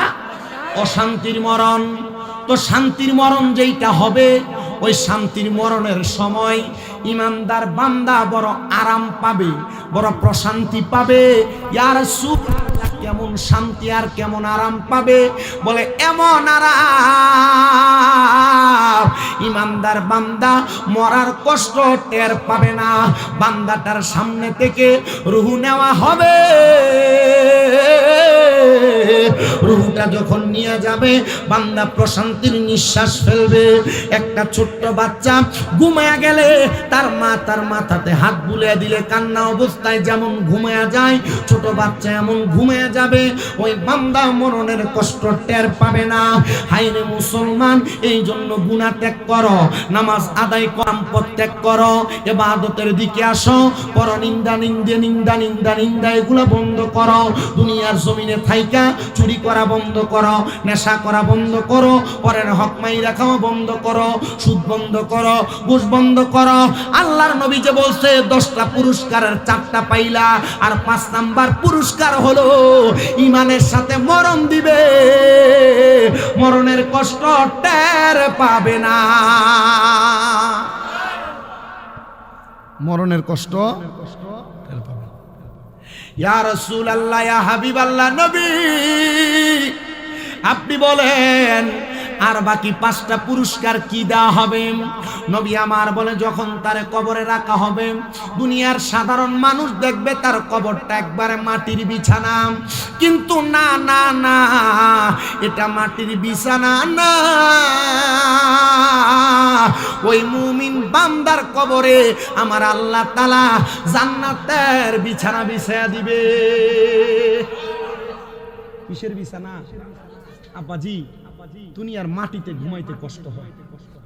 অশান্তির মরণ। তো শান্তির মরণ যেইটা হবে, ওই শান্তির মরণের সময় ইমানদার বান্দা বড় আরাম পাবে, বড় প্রশান্তি পাবে। ইয়ার সুখ কেমন শান্তি আর কেমন আরাম পাবে? বলে এমন আরাম ইমানদার বান্দা মরার কষ্ট টের পাবে না। বান্দাটার সামনে থেকে রূহ নেওয়া হবে, রূহটা যখন নিয়ে যাবে বান্দা প্রশান্তির নিঃশ্বাস ফেলবে। একটা ছোট্ট বাচ্চা ঘুমায়া গেলে তার মা তার মাথাতে হাত বুলিয়ে দিলে কান্না অবস্থায় যেমন ঘুমায়া যায়, ছোট বাচ্চা এমন ঘুমায়া যাবে। ওই বান্দা মরণের কষ্ট টের পাবে না। হায়রে মুসলমান, এই জন্য গুনাহ ত্যাগ করো, নামাজ আদায় করাম ত্যাগ করো, ইবাদতের দিকে আসো, পরনিন্দা নিন্দে নিন্দা নিন্দা নিন্দা এগুলো বন্ধ করো। দুনিয়ার জমিনে থাইকা চুরি করা বন্ধ করো, নেশা করা বন্ধ করো, পরের হক মাইরা খাওয়া বন্ধ করো, সুদ বন্ধ করো, ঘুষ বন্ধ করো। আল্লাহর নবী যে বলছে 10টা পুরস্কারের 4টা পাইলা, আর 5 নাম্বার পুরস্কার হলো ঈমানের সাথে মরণ দিবে, মরণের কষ্ট টের পাবে না। মরণের কষ্ট টের পাবে। ইয়া রাসূলুল্লাহ, ইয়া হাবিবাল্লাহ, নবী আপনি বলেন আর বাকি 5টা পুরস্কার কি দেওয়া হবে? নবী আমার বলে যখন তার কবরে রাখা হবে, দুনিয়ার সাধারণ মানুষ দেখবে তার কবরটা একবারে মাটির বিছানা, কিন্তু না না না, এটা মাটির বিছানা না, ওই মুমিন বান্দার কবরে আমার আল্লাহ তাআলা জান্নাতের বিছানা বিছায়া দিবে। কিসের বিছানা? আব্বাজি, দুনিয়ার মাটিতে ঘুমাইতে কষ্ট হয়,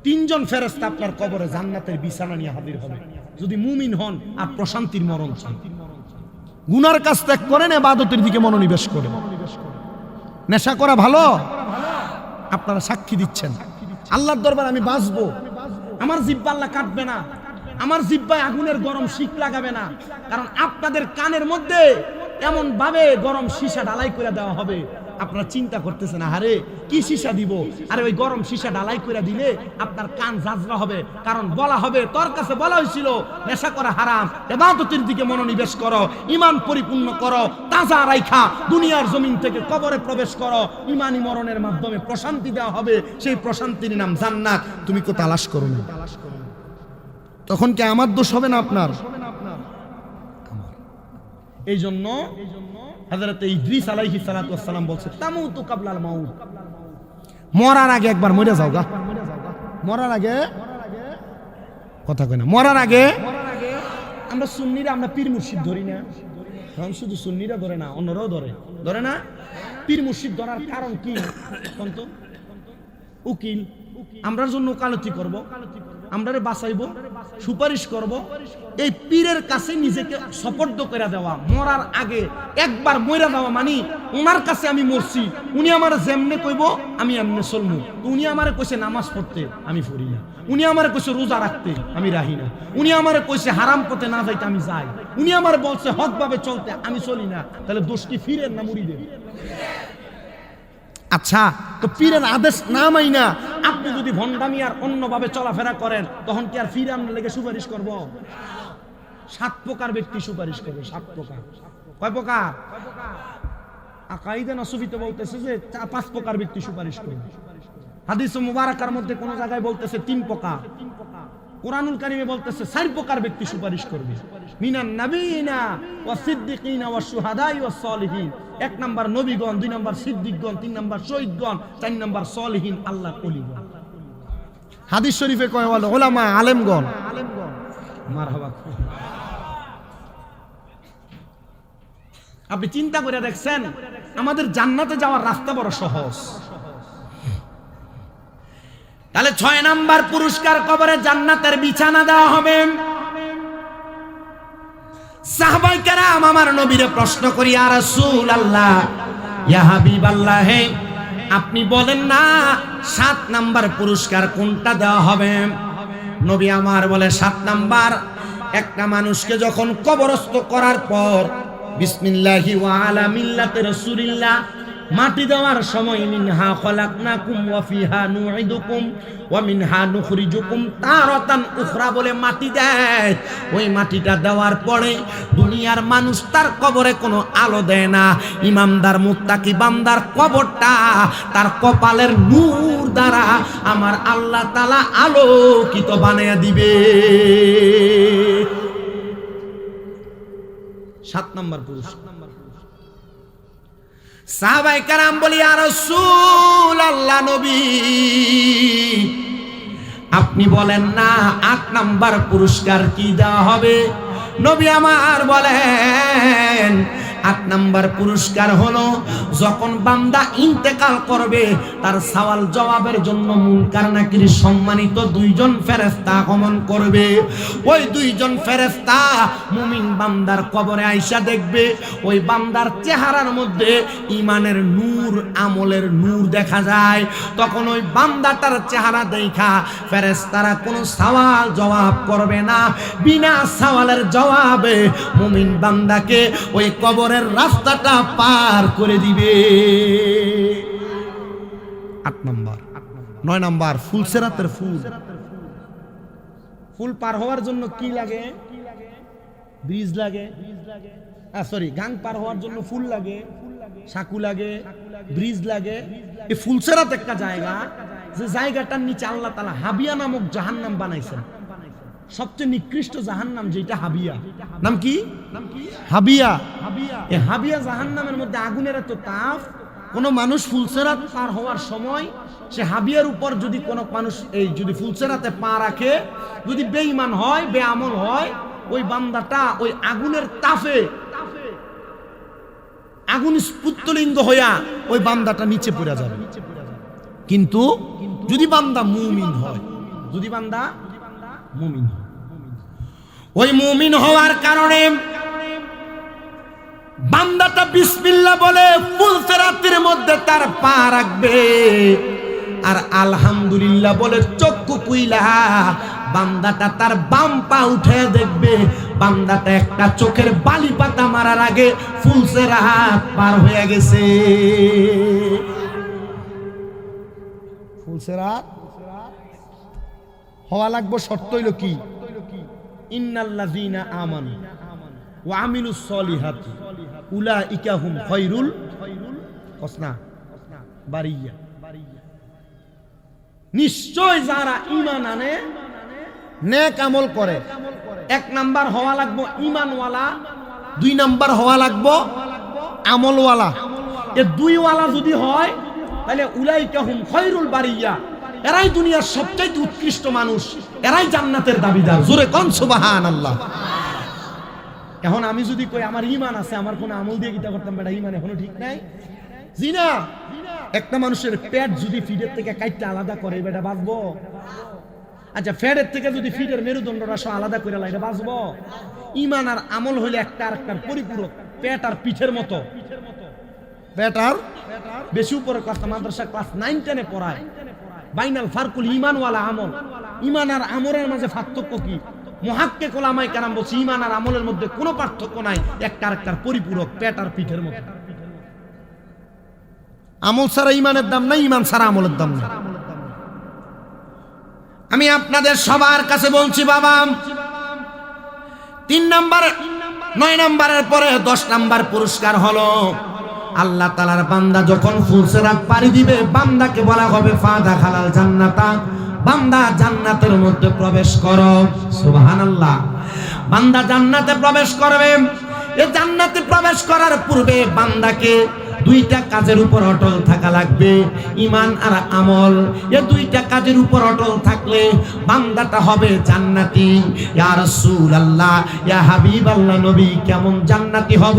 3 জন ফেরেশতা আপনার কবরে জান্নাতের বিছানা নিয়ে হাজির হবে যদি মুমিন হন আর প্রশান্তির মরণ চান। গুনার কাজ ত্যাগ করেন, ইবাদতের দিকে মনোনিবেশ করেন। নেশা করা ভালো? আপনারা সাক্ষী দিচ্ছেন আল্লাহর দরবারে আমি বাঁচবো, আমার জিহ্বা আল্লাহ কাটবে না, আমার জিহ্বায় আগুনের গরম শিক লাগাবে না, কারণ আপনাদের কানের মধ্যে এমন ভাবে গরম সীসা ঢালাই করে দেওয়া হবে, আপনারা চিন্তা করতেছেন আরে কি সীসা দিব, আরে ওই গরম সীসা ঢালাই করে দিলে আপনার কান জাজরা হবে, কারণ বলা হবে তোর কাছে বলা হয়েছিল নেশা করা হারাম, ইবাদতের দিকে মনোনিবেশ করো, ঈমান পরিপূর্ণ করো, তাজা রাইখা দুনিয়ার জমিন থেকে কবরে প্রবেশ করো, ঈমানি মরণের মাধ্যমে প্রশান্তি দেওয়া হবে, সেই প্রশান্তির নাম জান্নাত। তুমি কো তালাশ করো না, তখন কি আমার দোষ হবে না আপনার? এই জন্য হযরত ইদ্রিস আলাইহিস সালাতু ওয়াস সালাম বলছে তামুতু কাবলাল মাউত, মরার আগে একবার মরে যাও গা। মরার আগে কথা কই না, মরার আগে আমরা সুন্নিরা আমরা পীর মুর্শিদ ধরি না, কারণ শুধু সুন্নিরা ধরে না, অন্যরাও ধরে না। পীর মুর্শিদ ধরার কারণ কি? কোন তো উকিল আমরার জন্য ওকালতি করব, আমরারে বাঁচাইব, সুপারিশ করব, এই পীরের কাছে নিজেকে সপর্দ করে দেওয়া। মরার আগে একবার মইরা যাওয়া মানে ওনার কাছে আমি মরছি, উনি আমার যেমনে কইব আমি এমনে চলমু। উনি আমারে কইছে নামাজ পড়তে, আমি পড়ি না। উনি আমারে কইছে রোজা রাখতে, আমি রাখি না। উনি আমারে কইছে হারাম পথে না যাইতে, আমি যাই। উনি আমারে বলছে হক ভাবে চলতে, আমি চলি না। তাহলে দোষ কি ফিরেন না মুরিদের? আচ্ছা, তো পীরের আদেশ না মাইনা আপনি যদি ভণ্ডামি আর অন্যভাবে চলাফেরা করেন, তখন কি আর ফিরে আপনার লেগে সুপারিশ করব? 7 প্রকার ব্যক্তি সুপারিশ করবে। 7 প্রকার। কয় প্রকার? আকাইদে নসবিতে বলতেছে যে 5 প্রকার ব্যক্তি সুপারিশ করবে। হাদিস মুবারাকার মধ্যে কোন জায়গায় বলতেছে 3 প্রকার, কুরআনুল কারীমে বলতেছে 4 প্রকার ব্যক্তি সুপারিশ করবে। মিনান নাবিয়িনা ওয়াস সিদ্দিকিনা ওয়াস শুহাদাই ওয়াস সলিহিন। 1 নাম্বার নবীগণ, 2 নাম্বার সিদ্দিকগণ, 3 নাম্বার শহীদগণ, 4 নাম্বার সলিহিন আল্লাহর ওলিগণ। হাদিস শরীফে কয় হলো উলামা আলেমগণ। মারহাবা। আপনি চিন্তা করে দেখছেন আমাদের জান্নাতে যাওয়ার রাস্তা বড় সহজ। তাহলে 6 নাম্বার পুরস্কার কবরে জান্নাতের বিছানা দেওয়া হবে। সাহাবায়ে কেরাম আমার নবীরে প্রশ্ন করি, ইয়া রাসূলুল্লাহ, ইয়া হাবিবাল্লাহ, হে আপনি বলেন না 7 নাম্বার পুরস্কার কোনটা দেওয়া হবে? নবী আমার বলে 7 নাম্বার, একটা মানুষকে যখন কবরস্থ করার পর বিসমিল্লাহি ওয়া আলা মিল্লাতি রাসূলিল্লাহ মাটি দেওয়ার সময় মিনহা খলাকনাকুম ওয়া ফিহা নুইদুকুম ওয়া মিনহা নুখরিজুকুম তারাতান উখরা বলে মাটি দেয়। ওই মাটিটা দেওয়ার পরে দুনিয়ার মানুষ তার কবরে কোনো আলো দেয় না। ইমানদার মুত্তাকি বান্দার কবরটা তার কপালের নূর দ্বারা আমার আল্লাহ তাআলা আলোকিত বানায়া দিবে। 7 নাম্বার পুরস্কার। সাহাবায়ে কেরাম বলি, ইয়া রাসূলুল্লাহ, নবী আপনি বলেন না 8 নাম্বার পুরস্কার কি দেওয়া হবে? নবী আমার বলেন 8 নাম্বার পুরস্কার হলো যখন বান্দা ইন্তেকাল করবে তার সওয়াল জবাবের জন্য মুনকার নাকির সম্মানিত 2 জন ফেরেশতা আগমন করবে। ওই 2 জন ফেরেশতা মুমিন বান্দার কবরে আইসা দেখবে ওই বান্দার চেহারার মধ্যে ঈমানের নূর, আমলের নূর দেখা যায়। তখন ওই বান্দাটার চেহারা দেখা ফেরেশতারা কোনো সওয়াল জবাব করবে না। বিনা সওয়ালের জবাবে মুমিন বান্দাকে ওই কবরের রাস্তাটা পার করে দিবে। 8 নাম্বার। 9 নাম্বার ফুলসেরাতের ফুল। ফুল পার হওয়ার জন্য কি লাগে? ব্রিজ লাগে। সরি, গাং পার হওয়ার জন্য ফুল লাগে। সাকু লাগে, ব্রিজ লাগে। এই ফুলসেরাত একটা জায়গা, যে জায়গাটার নিচে আল্লাহ তাআলা হাবিয়া নামক জাহান্নাম বানাইছেন। সবচেয়ে নিকৃষ্ট জাহান্নাম যেটা হাবিয়া। নাম কি? হাবিয়া। এই হাবিয়া জাহান্নামের মধ্যে আগুনের এত তাপ, কোন মানুষ ফুলসেরাত পার হওয়ার সময় সে হাবিয়ার উপর যদি কোনো মানুষ এই যদি ফুলসেরাতে পা রাখে, যদি বেঈমান হয়, বেআমল হয়, ওই বান্দাটা ওই আগুনের তাপে আগুন স্ফুটলিঙ্গ হইয়া ওই বান্দাটা নিচে পড়ে যাবে। কিন্তু যদি বান্দা মুমিন হয়, যদি বান্দা মুমিন হয়, ওই মুমিন হওয়ার কারণে বান্দাটা বিসমিল্লাহ বলে ফুলসেরাতের মধ্যে তার পা রাখবে, আর আলহামদুলিল্লাহ বলে চক্ষু কুইলা বান্দাটা তার বাম পা উঠে দেখবে, বান্দাটা একটা চোখের বালি পাতা মারার আগে ফুলসেরাত পার হয়ে গেছে। ফুলসেরাত হওয়া লাগবে, শর্ত হইল কি? ইন্নাল্লাযীনা আমানু ওয়া আমিলুস সলিহাতি উলাইকা হুম খায়রুল বারিয়া। নিশ্চয় যারা ঈমান আনে, নেক আমল করে, এক নাম্বার হওয়া লাগবে ঈমানওয়ালা, দুই নাম্বার হওয়া লাগবে আমলওয়ালা। এই দুইওয়ালা যদি হয় তাহলে উলাইকা হুম খায়রুল বারিয়া, এরাই দুনিয়ার সবচেয়ে উৎকৃষ্ট মানুষ, এরাই জান্নাতের দাবিদার। জোরে কোন সুবহানাল্লাহ। এখন আমি যদি কই আমার ঈমান আছে, আমার কোন আমল দিয়ে কিতা করতাম, বেটা ঈমান এখনো ঠিক নাই। জি না, একটা মানুষের পেট যদি ফিডের থেকে কাটতে আলাদা করে, বেটা বাঁচবো? আচ্ছা, ফেডের থেকে যদি ফিডের মেরুদণ্ড রাস আলাদা করে লাইটা বাঁচবো? ঈমান আর আমল হইলে একটা আরেকটার পরিপূরক। পেট আর পিঠের মতো। পেট আর বেশি উপরে ক্লাস, মাদ্রাসা ক্লাস 9-10 পড়ায় বাইনাল ফারকুল ঈমান ওয়ালা আমল। ঈমান আর আমলের মাঝে পার্থক্য কি? মুহাক্কিক উলামায়ে কেরাম বলছে ঈমান আর আমলের মধ্যে কোনো পার্থক্য নাই, একটা আরেকটার পরিপূরক, পেট আর পিঠের মতো। আমল ছাড়া ঈমানের দাম নাই, ঈমান ছাড়া আমলের দাম নাই। আমি আপনাদের সবার কাছে বলছি বাবা, 3 নাম্বার 9 নাম্বারের পরে 10 নাম্বার পুরস্কার হলো আল্লাহ তাআলার বান্দা যখন ফুলসেরাত পাড়ি দিবে, বান্দাকে বলা হবে ফাদা খালাল জান্নাতা, বান্দা জান্নাতের মধ্যে প্রবেশ করো। সুবহানাল্লাহ। বান্দা জান্নাতে প্রবেশ করবে। এই জান্নাতে প্রবেশ করার পূর্বে বান্দাকে দুইটা কাজের উপর অটল থাকা লাগবে, ঈমান আর আমল। এই দুইটা কাজের উপর অটল থাকলে বান্দাটা হবে জান্নাতি। ইয়া রাসূলুল্লাহ, ইয়া হাবিবাল্লাহ, নবী কেমন জান্নাতি হব?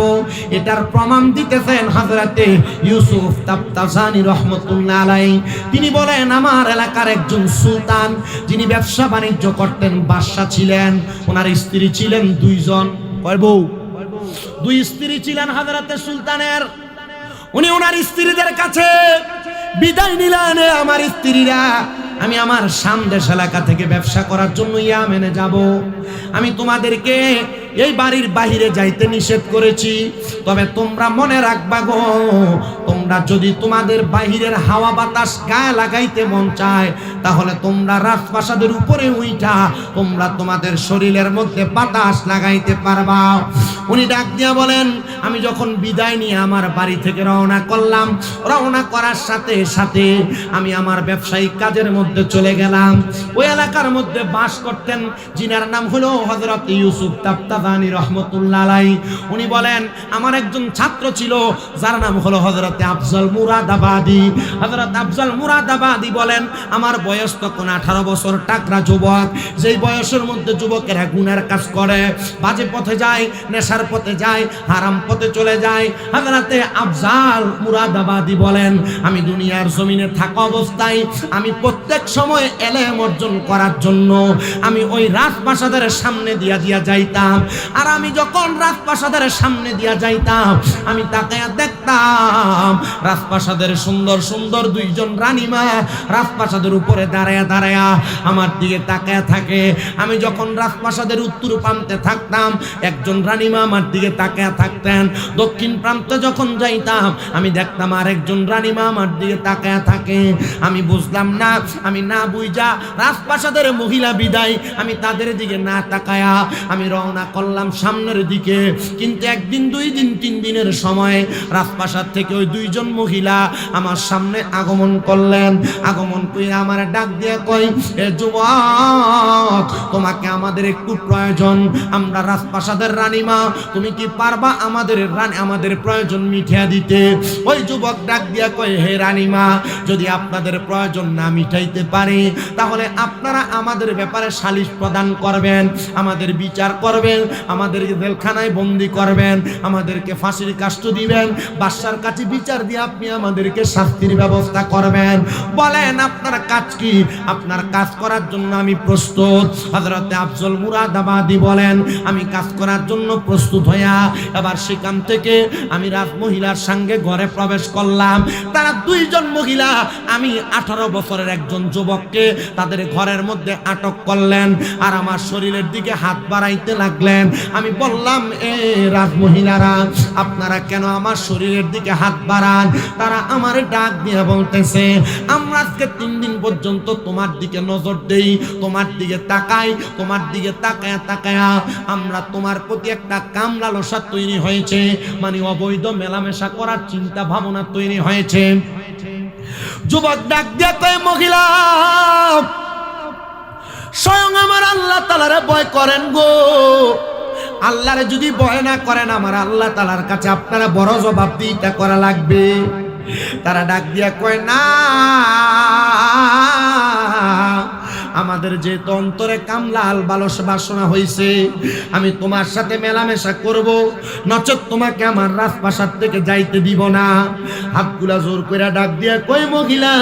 এটার প্রমাণ দিতেছেন হযরতে ইউসুফ তাফতাজানি রাহমাতুল্লাহ আলাইহি। তিনি বলেন, আমার এলাকার একজন সুলতান, যিনি ব্যবসা বাণিজ্য করতেন, বাদশা ছিলেন, ওনার স্ত্রী ছিলেন 2 জন। কয় বউ? 2 স্ত্রী ছিলেন হযরতে সুলতানের। উনি ওনার স্ত্রীদের কাছে বিদায় নিলেন, আমার স্ত্রীরা, আমি আমার সামদেশ এলাকা থেকে ব্যবসা করার জন্য ইয়ামেনে যাব। আমি তোমাদেরকে এই বাড়ির বাহিরে যাইতে নিষেধ করেছি, তবে তোমরা মনে রাখবা গো, তোমরা যদি তোমাদের বাহিরের হাওয়া বাতাস গায়ে লাগাইতে মন চায়, তাহলে তোমরা রাজপ্রাসাদের উপরে উইঠা তোমরা তোমাদের শরীরের মধ্যে বাতাস লাগাইতে পারবা। উনি ডাক দিয়া বলেন, আমি যখন বিদায় নিয়ে আমার বাড়ি থেকে রওনা করলাম, রওনা করার সাথে সাথে আমি আমার ব্যবসায়িক কাজের মধ্যে চলে গেলাম। ওই এলাকার মধ্যে বাস করতেন যিনার নাম হলো হযরত ইউসুফ তাফতাজানি রাহমাতুল্লাহ আলাইহি। উনি বলেন, আমার একজন ছাত্র ছিল যার নাম হলো হযরত আফজাল মুরাদাবাদী। হযরত আফজাল মুরাদাবাদী বলেন, আমার বয়স তখন 18 বছর, টাকরা যুবক। যেই বয়সের মধ্যে যুবকেরা গুনার কাজ করে, বাজে পথে যায়, নেশার পথে যায়, হারাম পথে চলে যায়। হযরতে আফজাল মুরাদাবাদী বলেন, আমি দুনিয়ার জমিনে থাকা অবস্থায় আমি প্রত্যেক সময় ইলম অর্জন করার জন্য আমি ওই রাজপ্রাসাদের সামনে দিয়া যাইতাম। আর আমি যখন রাজপ্রাসাদের সামনে দিয়া যাইতাম, আমি তাকায়া দেখতাম রাজপ্রাসাদের সুন্দর সুন্দর 2 জন রানীমা রাজপ্রাসাদের উপরে দাঁড়ায়া দাঁড়ায়া আমার দিকে তাকায়া থাকে। আমি যখন রাজপ্রাসাদের উত্তর প্রান্তে থাকতাম, একজন রানীমা আমার দিকে তাকায়া থাকতেন। দক্ষিণ প্রান্তে যখন যাইতাম, আমি দেখতাম আরেকজন রানীমা আমার দিকে তাকায়া থাকে। আমি বুঝলাম না, আমি না বুঝা রাজপ্রাসাদের মহিলা বিদায়, আমি তাদের দিকে না তাকায়া আমি রওনা করলাম সামনের দিকে, কিন্তু একদিন, 2 দিন, 3 দিনের সময় রাজপ্রাসাদ থেকে ওই 2 জন মহিলা আমার সামনে আগমন করলেন। আগমন করে আমার ডাক দিয়ে কয়, এ যুবক, তোমাকে আমাদের একটু প্রয়োজন। আমরা রাজপ্রাসাদের রানীমা, তুমি কি পারবা আমাদের প্রয়োজন মিটিয়ে দিতে? ওই যুবক ডাক দিয়া কয়, হে রানীমা, যদি আপনাদের প্রয়োজন না মিটাইতে পারে তাহলে আপনারা আমাদের ব্যাপারে সালিশ প্রদান করবেন, আমাদের বিচার করবেন, আমাদেরকে জেলখানায় বন্দি করবেন, আমাদেরকে ফাঁসির কাষ্ঠ দিবেন, বাদশার কাছে বিচার দিয়ে আপনি আমাদেরকে শাস্তির ব্যবস্থা করবেন। বলেন আপনার কাজ কি? আপনার কাজ করার জন্য আমি প্রস্তুত। হযরতে আফজল মুরাদাবাদী বলেন, আমি কাজ করার জন্য প্রস্তুত হইয়া এবার সেখান থেকে আমি রাজমহিলার সঙ্গে ঘরে প্রবেশ করলাম। তারা 2 জন মহিলা আমি 18 বছরের একজন যুবককে তাদের ঘরের মধ্যে আটক করলেন আর আমার শরীরের দিকে হাত বাড়াইতে লাগলেন। আমি বললাম, এ রাজমহিলারা, আপনারা কেন আমার শরীরের দিকে হাত বাড়ান? তারা আমার ডাক দিয়ে বলতেছে, আমরা আজকে 3 দিন পর্যন্ত তোমার দিকে নজর দেই, তোমার দিকে তাকাই, তোমার দিকে তাকায়া তাকায়া আমরা তোমার প্রতি একটা কাম লালসা তৈরি হয়েছে, মানে অবৈধ মেলামেশা করার চিন্তা ভাবনা তৈরি হয়েছে। যুবক ডাক দিয়ে কয়, মহিলা, স্বয়ং আমার আল্লাহ তাআলারে ভয় করেন গো। আল্লাহরে যদি ভয় না করেন, আমার আল্লাহ তাআলার কাছে আপনারা বড় জবাবদিহিতা করা লাগবে। তারা ডাক দিয়া কয়, না, আমাদের যে অন্তরে কামলাল বাসনা হয়েছে, আমি তোমার সাথে মেলামেশা করব, নচেত তোমাকে আমার রাজপ্রাসাদ থেকে যাইতে দিব না। হাতগুলা জোর করে ডাক দিয়া কই, মহিলা,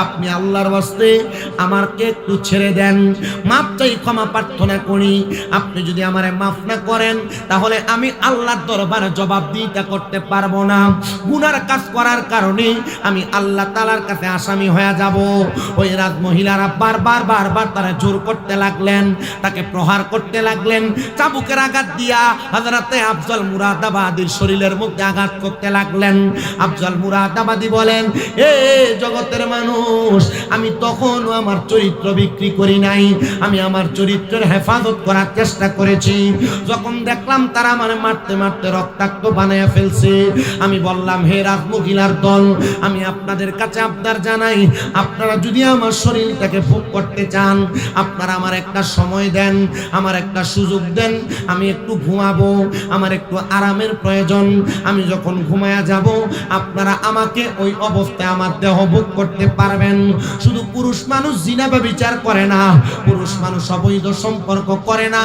আপনি আল্লাহর ওয়াস্তে আমাকে একটু ছেড়ে দেন, মাপ চাই, ক্ষমা প্রার্থনা করি। আপনি যদি আমারে মাফ না করেন তাহলে আমি আল্লাহর দরবারে জবাবদিহিতা করতে পারবো না। গুনার কাজ করার কারণে আমি আল্লাহ তাআলার কাছে আসামি হয়ে যাব। ওই রাজমহিলারা বারবার তারা জোর করতে লাগলেন, তাকে প্রহার করতে লাগলেন, চাবুকের আঘাত দিয়া হযরতে আফজল মুরাদাবাদীর শরীরের মধ্যে আঘাত করতে লাগলেন। আফজল মুরাদাবাদী বলেন, এ জগতের মানুষ, আমি তখনও আমার চরিত্র বিক্রি করি নাই, আমি আমার চরিত্রের হেফাজত করার চেষ্টা করেছি। যখন দেখলাম তারা আমার মারতে মারতে রক্তাক্ত বানায়া ফেলছে, আমি বললাম, হে রাজমহিলার দল, আমি আপনাদের কাছে আবদার জানাই, আপনারা যদি আমার শরীরটাকে ভোগ করতে চান, আপনারা আমার একটা সময় দেন, আমার একটা সুযোগ দেন, আমি একটু ঘুমাবো, আমার একটু আরামের প্রয়োজন। আমি যখন ঘুমায়া যাব, আপনারা আমাকে ওই অবস্থায় আমার দেহ ভোগ করতে পারবেন। শুধু পুরুষ মানুষ জিনা বা বিচার করে না, পুরুষ মানুষ অবৈধ সম্পর্ক করে না,